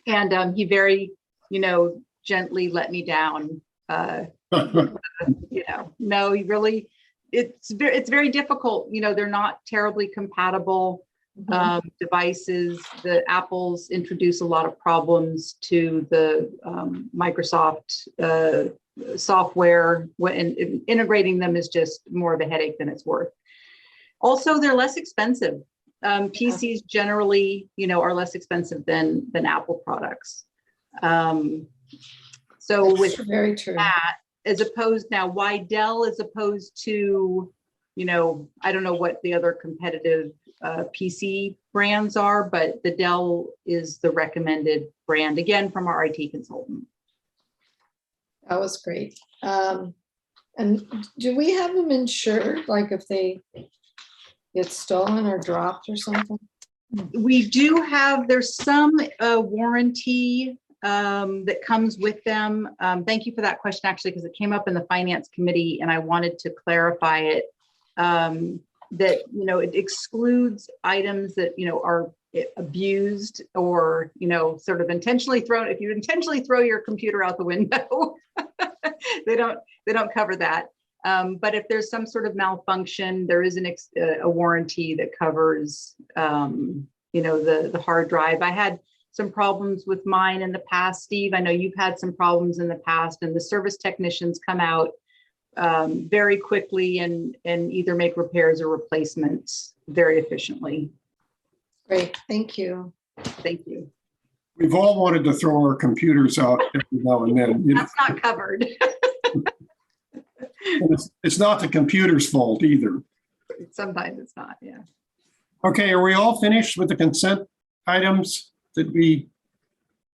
And he very, gently let me down No, you really, it's very difficult. They're not terribly compatible devices. The Apples introduce a lot of problems to the Microsoft software, and integrating them is just more of a headache than it's worth. Also, they're less expensive. PCs generally, are less expensive than Apple products. So That's with very true. that, as opposed now, why Dell as opposed to, I don't know what the other competitive PC brands are, but the Dell is the recommended brand, again, from our IT consultant. That was great. And do we have them insured, like if they get stolen or dropped or something? We do have, there's some warranty that comes with them. Thank you for that question, actually, because it came up in the finance committee and I wanted to clarify it. That, it excludes items that, are abused or, sort of intentionally thrown. If you intentionally throw your computer out the window, they don't cover that. But if there's some sort of malfunction, there is a warranty that covers, the hard drive. I had some problems with mine in the past. Steve, I know you've had some problems in the past, and the service technicians come out very quickly and either make repairs or replacements very efficiently. Great, thank you. Thank you. We've all wanted to throw our computers out every now and then. That's not covered. It's not the computer's fault either. Sometimes it's not, yeah. Okay, are we all finished with the consent items that we?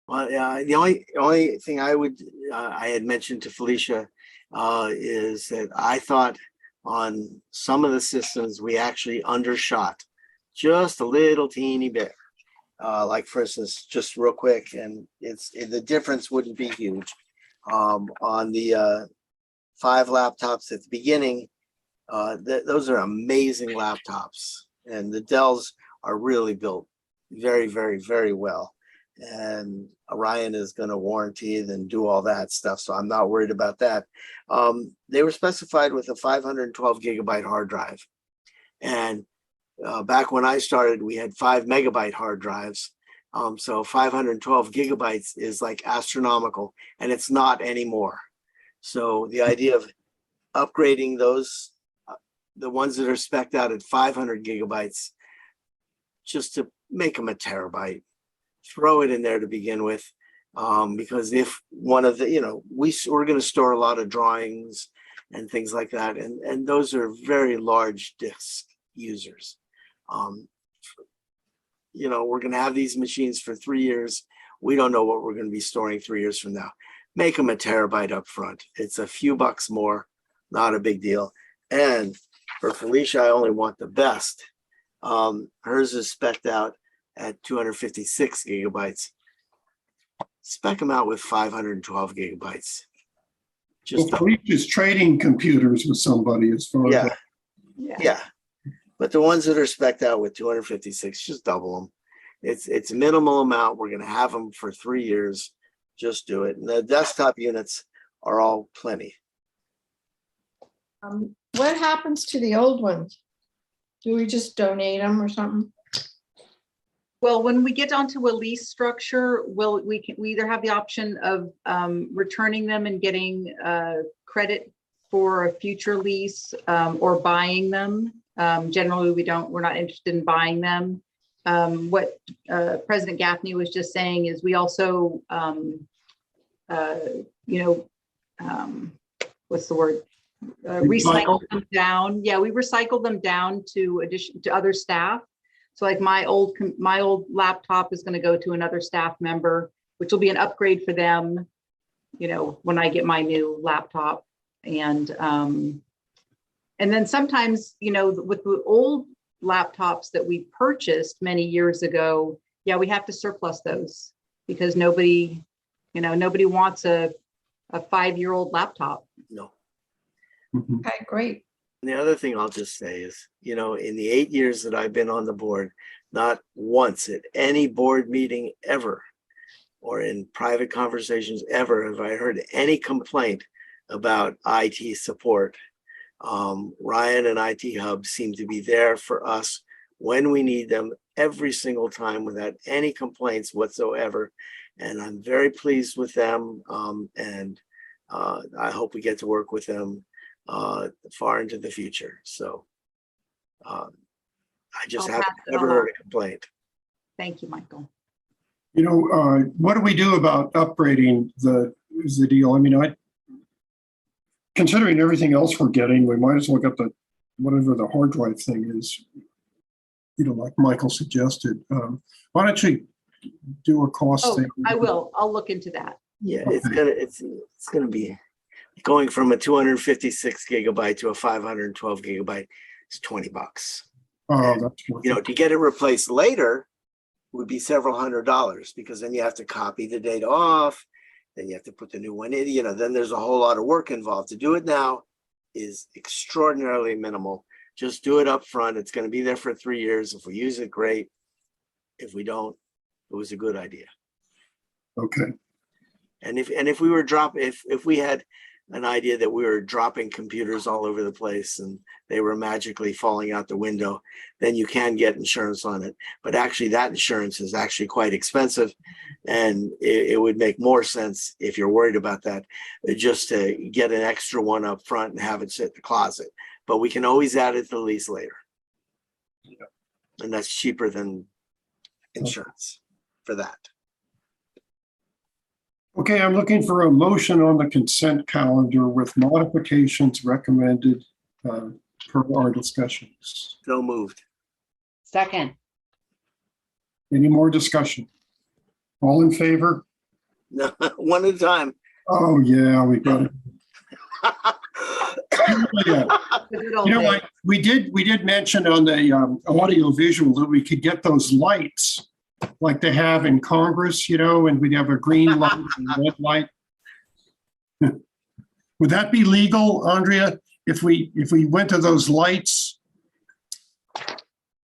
Well, the only thing I had mentioned to Felicia is that I thought on some of the systems we actually undershot just a little teeny bit. Like for instance, just real quick, and the difference wouldn't be huge. On the 5 laptops at the beginning, those are amazing laptops, and the Dells are really built very, very, very well. And Orion is going to warranty and do all that stuff, so I'm not worried about that. They were specified with a 512 gigabyte hard drive, and back when I started, we had 5 megabyte hard drives. So 512 gigabytes is like astronomical, and it's not anymore. So the idea of upgrading those, the ones that are spec'd out at 500 gigabytes, just to make them a terabyte, throw it in there to begin with. Because if one of the, we're going to store a lot of drawings and things like that. And those are very large disk users. We're going to have these machines for 3 years. We don't know what we're going to be storing 3 years from now. Make them a terabyte up front. It's a few bucks more, not a big deal. And for Felicia, I only want the best. Hers is spec'd out at 256 gigabytes. Spec them out with 512 gigabytes. Well, Felicia's trading computers with somebody as far as that. Yeah. But the ones that are spec'd out with 256, just double them. It's a minimal amount. We're going to have them for 3 years. Just do it. And the desktop units are all plenty. What happens to the old ones? Do we just donate them or something? Well, when we get onto a lease structure, we either have the option of returning them and getting credit for a future lease, or buying them. Generally, we're not interested in buying them. What President Gaffney was just saying is we also, what's the word? Recycle them down. Yeah, we recycle them down to other staff. So like my old laptop is going to go to another staff member, which will be an upgrade for them, when I get my new laptop. And then sometimes, with the old laptops that we purchased many years ago, yeah, we have to surplus those because nobody wants a 5-year-old laptop. No. Okay, great. And the other thing I'll just say is, in the 8 years that I've been on the board, not once at any board meeting ever, or in private conversations ever, have I heard any complaint about IT support. Ryan and IT Hub seem to be there for us when we need them every single time without any complaints whatsoever. And I'm very pleased with them. And I hope we get to work with them far into the future. So I just I'll haven't pass it ever on. heard a complaint. Thank you, Michael. You know, what do we do about upgrading the deal? I mean, considering everything else we're getting, we might as well get the, whatever the hard drive thing is, you know, like Michael suggested. Why don't you do a cost Oh, thing? I will. I'll look into that. Yeah, Okay. it's gonna be going from a 256 gigabyte to a 512 gigabyte. It's $20. That's You know, to get it replaced later would be several $100s, because then you have to copy the data off, then you have to put the new one in, you know, then there's a whole lot of work involved. To do it now is extraordinarily minimal. Just do it up front. It's going to be there for 3 years. If we use it, great. If we don't, it was a good idea. Okay. And if we were if we had an idea that we were dropping computers all over the place and they were magically falling out the window, then you can get insurance on it. But actually that insurance is actually quite expensive, and it would make more sense, if you're worried about that, just to get an extra one up front and have it sit in the closet. But we can always add it to the lease later. Yeah. And that's cheaper than insurance for that. Okay, I'm looking for a motion on the consent calendar with modifications recommended per our discussions. So moved. Second, Any more discussion? All in favor? No, one at a time. Oh, yeah, we got it. Yeah. The good old You know days. what? We did mention on the audio visual that we could get those lights like they have in Congress, you know, and we'd have a green light and red light. Would that be legal, Andrea, if we went to those lights?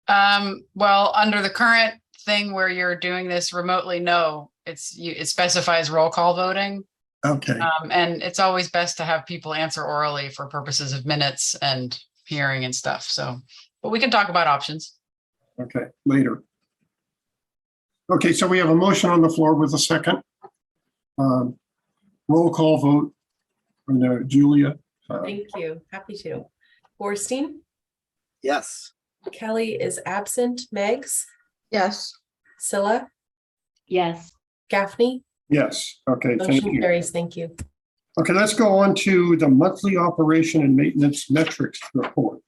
Well, under the current thing where you're doing this remotely, no, it specifies roll call voting. Okay, And it's always best to have people answer orally for purposes of minutes and hearing and stuff. So, but we can talk about options. okay, later. Okay, so we have a motion on the floor with a second. Roll call vote. Julia? Thank you. Happy to. Borstein, Yes. Kelly is absent. Megs, Yes, Scylla, yes. Gaffney, Yes, okay, thank motion you. carries. Thank you. Okay, let's go on to the monthly operation and maintenance metrics report.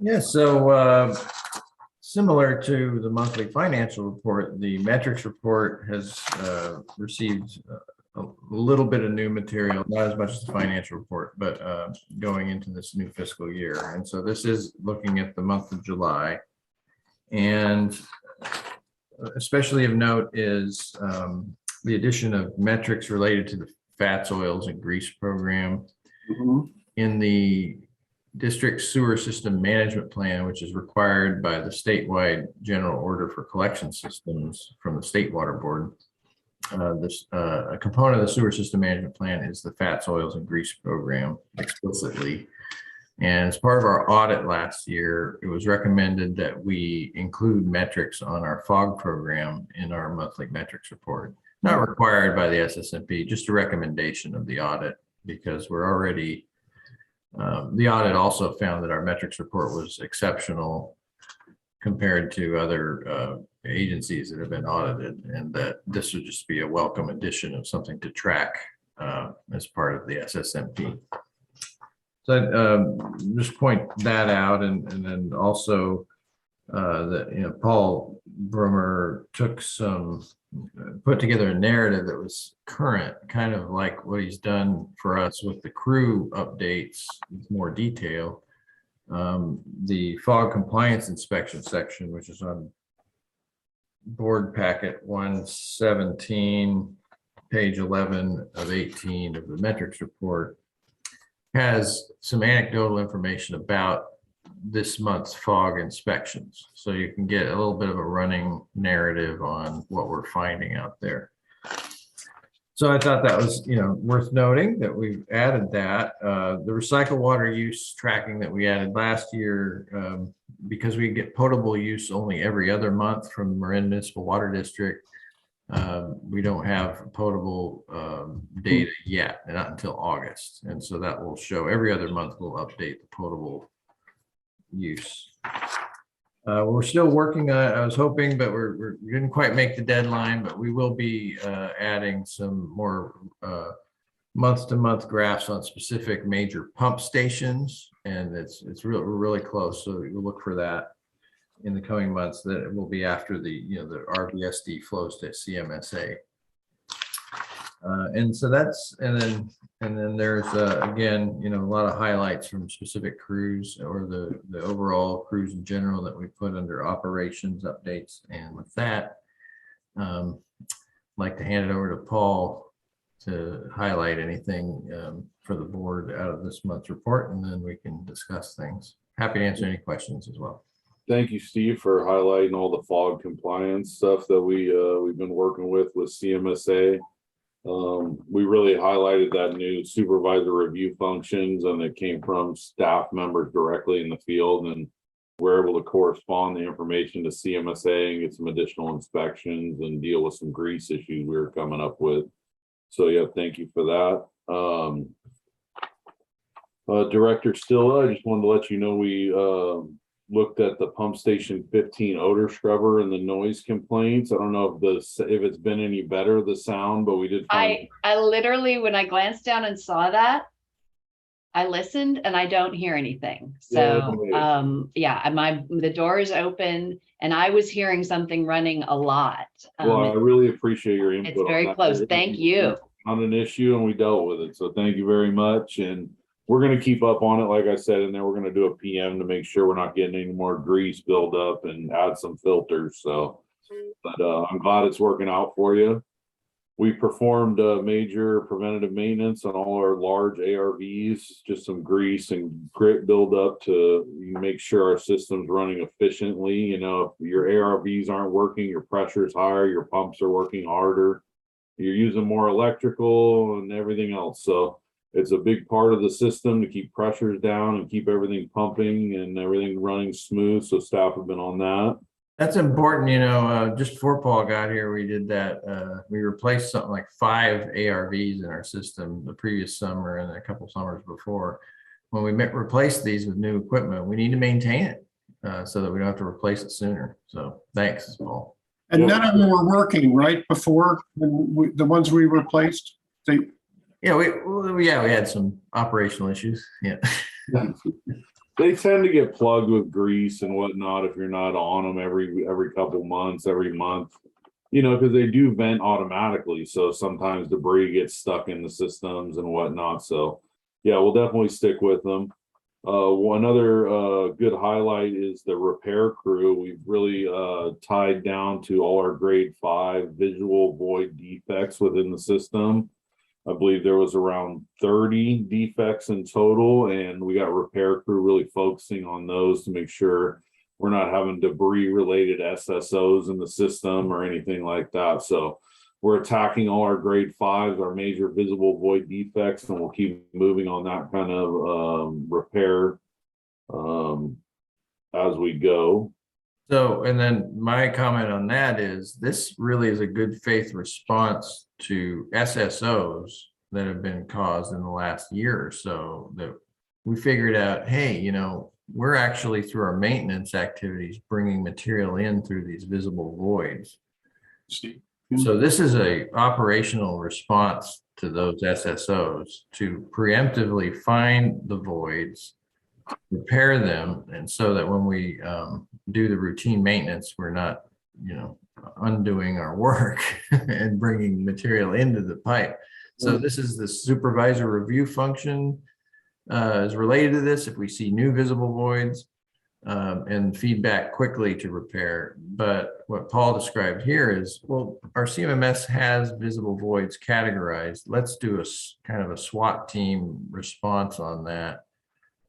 Yeah, so similar to the monthly financial report, the metrics report has received a little bit of new material, not as much as the financial report, but going into this new fiscal year. And so this is looking at the month of July. And especially of note is the addition of metrics related to the fats, oils, and grease program in the district sewer system management plan, which is required by the statewide general order for collection systems from the State Water Board. A component of the sewer system management plan is the fats, oils, and grease program explicitly. And as part of our audit last year, it was recommended that we include metrics on our FOG program in our monthly metrics report. Not required by the SSMP, just a recommendation of the audit, because we're already, the audit also found that our metrics report was exceptional compared to other agencies that have been audited, and that this would just be a welcome addition of something to track as part of the SSMP. So just point that out, and then also that Paul Brummer put together a narrative that was current, kind of like what he's done for us with the crew updates with more detail. The FOG compliance inspection section, which is on board packet 117, page 11 of 18 of the metrics report, has some anecdotal information about this month's FOG inspections. So you can get a little bit of a running narrative on what we're finding out there. So I thought that was, worth noting that we've added that. The recycled water use tracking that we added last year, because we get potable use only every other month from Marin Municipal Water District. We don't have potable data yet, not until August. And so that will show every other month we'll update the potable use. We're still working on it. I was hoping, but we didn't quite make the deadline, but we will be adding some more month-to-month graphs on specific major pump stations. And we're really close. So you'll look for that in the coming months. That it will be after the RBSD flows to CMSA. And so and then there's again, a lot of highlights from specific crews or the overall crews in general that we put under operations updates. And with that, I'd like to hand it over to Paul to highlight anything for the board out of this month's report, and then we can discuss things. Happy to answer any questions as well. Thank you, Steve, for highlighting all the fog compliance stuff that we've been working with CMSA. We really highlighted that new supervisor review functions, and it came from staff members directly in the field, and we're able to correspond the information to CMSA and get some additional inspections and deal with some grease issues we were coming up with. So yeah, thank you for that. Director Stilla, I just wanted to let you know we looked at the pump station 15 odor scrubber and the noise complaints. I don't know if it's been any better, the sound, but we did find I literally, when I glanced down and saw that, I listened and I don't hear anything. So the door is open and I was hearing something running a lot. Well, I really appreciate your input. It's very close. Thank you. On an issue, and we dealt with it. So thank you very much. And we're going to keep up on it, like I said, and then we're going to do a PM to make sure we're not getting any more grease build up and add some filters. So, but I'm glad it's working out for you. We performed major preventative maintenance on all our large ARVs, just some grease and grit buildup to make sure our system's running efficiently. If your ARVs aren't working, your pressure is higher, your pumps are working harder, you're using more electrical and everything else. So it's a big part of the system to keep pressures down and keep everything pumping and everything running smooth. So staff have been on that. That's important. Just before Paul got here, we did that. We replaced something like 5 ARVs in our system the previous summer and a couple summers before. When we replaced these with new equipment, we need to maintain it so that we don't have to replace it sooner. So thanks, Paul. And none of them were working, right, before the ones we replaced? We had some operational issues. Yeah. They tend to get plugged with grease and whatnot if you're not on them every couple months, every month, because they do vent automatically. So sometimes debris gets stuck in the systems and whatnot. So yeah, we'll definitely stick with them. One other good highlight is the repair crew. We've really tied down to all our grade 5 visual void defects within the system. I believe there was around 30 defects in total, and we got repair crew really focusing on those to make sure we're not having debris related SSOs in the system or anything like that. So we're attacking all our grade 5s, our major visible void defects, and we'll keep moving on that kind of repair as we go. So, and then my comment on that is this really is a good faith response to SSOs that have been caused in the last year or so, that we figured out, hey, we're actually through our maintenance activities bringing material in through these visible voids. So this is a operational response to those SSOs to preemptively find the voids, repair them, and so that when we do the routine maintenance, we're not, undoing our work and bringing material into the pipe. So this is the supervisor review function is related to this. If we see new visible voids and feedback quickly to repair. But what Paul described here is, well, our CMMS has visible voids categorized. Let's do a kind of a SWAT team response on that.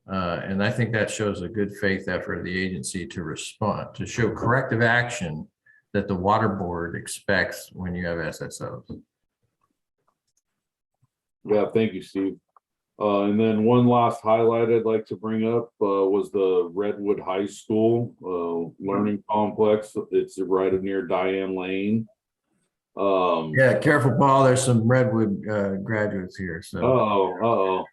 And I think that shows a good faith effort of the agency to respond, to show corrective action that the water board expects when you have SSOs. Yeah, thank you, Steve. And then one last highlight I'd like to bring up was the Redwood High School learning complex. It's right near Diane Lane. Yeah, careful, Paul. There's some Redwood graduates here, so. Uh-oh.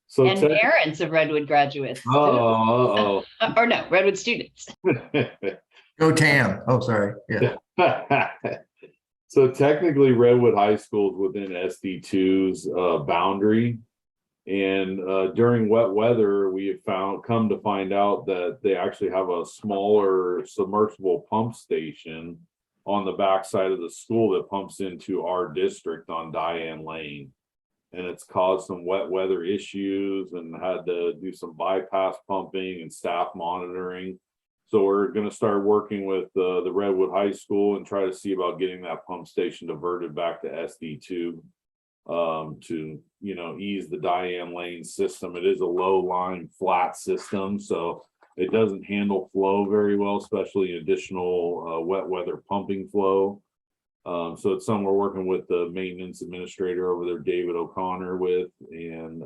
So And parents of Redwood graduates. too. Uh-oh. Or no, Redwood students. Go Tam. Oh, sorry. Yeah. So technically Redwood High School is within SD2's boundary. And during wet weather, we have come to find out that they actually have a smaller submersible pump station on the backside of the school that pumps into our district on Diane Lane. And it's caused some wet weather issues and had to do some bypass pumping and staff monitoring. So we're going to start working with the Redwood High School and try to see about getting that pump station diverted back to SD2 to, you know, ease the Diane Lane system. It is a low line flat system, so it doesn't handle flow very well, especially additional wet weather pumping flow. So it's something we're working with the maintenance administrator over there, David O'Connor, with, and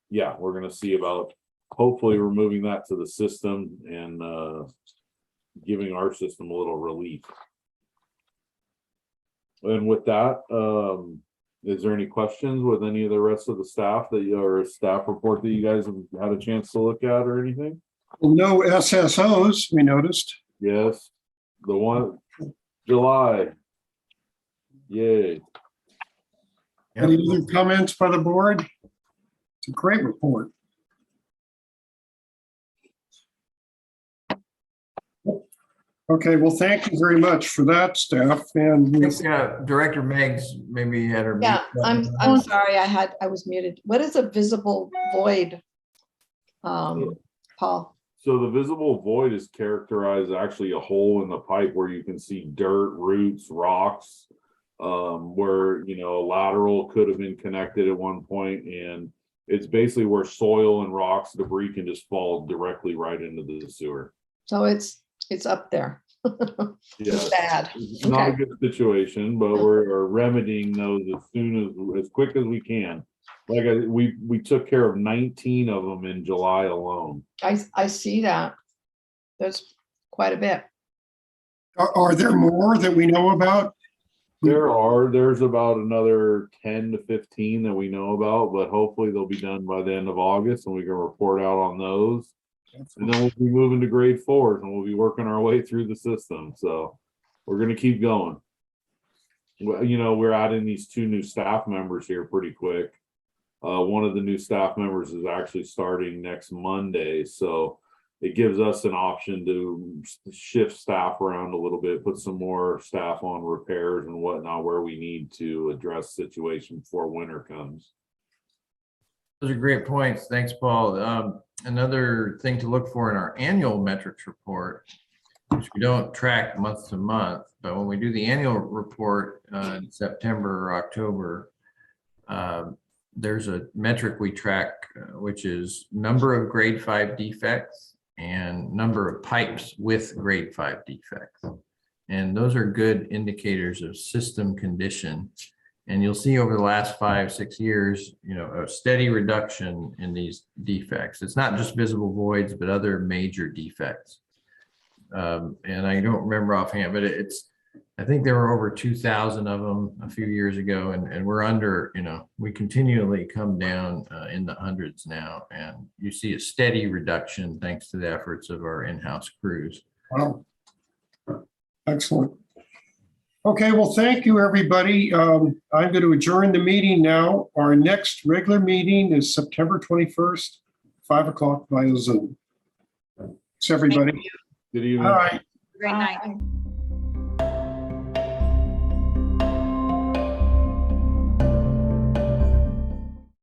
yeah, we're going to see about hopefully removing that to the system and giving our system a little relief. And with that, is there any questions with any of the rest of the staff or staff report that you guys have had a chance to look at or anything? Well, no SSOs, we noticed. Yes, the one July. Yay. Any other comments by the board? It's a great report. Okay, well, thank you very much for that, staff. And I think Director Meggs maybe had her. Yeah, I'm sorry, I was muted. What is a visible void? Paul? So the visible void is characterized actually a hole in the pipe where you can see dirt, roots, rocks, where, you know, a lateral could have been connected at one point, and it's basically where soil and rocks, debris can just fall directly right into the sewer. So it's up there. Yeah, It's bad. it's not a good situation, but we're remedying those as quick as we can. Like we took care of 19 of them in July alone. I see that. There's quite a bit. are there more that we know about? There's about another 10 to 15 that we know about, but hopefully they'll be done by the end of August and we can report out on those. And then we'll be moving to grade 4 and we'll be working our way through the system. So we're going to keep going. Well, you know, we're adding these 2 new staff members here pretty quick. One of the new staff members is actually starting next Monday. So it gives us an option to shift staff around a little bit, put some more staff on repairs and whatnot where we need to address the situation before winter comes. Those are great points. Thanks, Paul. Another thing to look for in our annual metrics report, which we don't track month to month, but when we do the annual report in September or October, there's a metric we track, which is number of grade 5 defects and number of pipes with grade 5 defects. And those are good indicators of system condition. And you'll see over the last 5-6 years, you know, a steady reduction in these defects. It's not just visible voids, but other major defects. And I don't remember offhand, but I think there were over 2,000 of them a few years ago, and we're under, you know, we continually come down in the hundreds now, and you see a steady reduction thanks to the efforts of our in-house crews. Wow. Excellent. Okay, well, thank you, everybody. I'm going to adjourn the meeting now. Our next regular meeting is September 21st, 5 o'clock via Zoom. Thanks, everybody. Good evening. All right. Great night.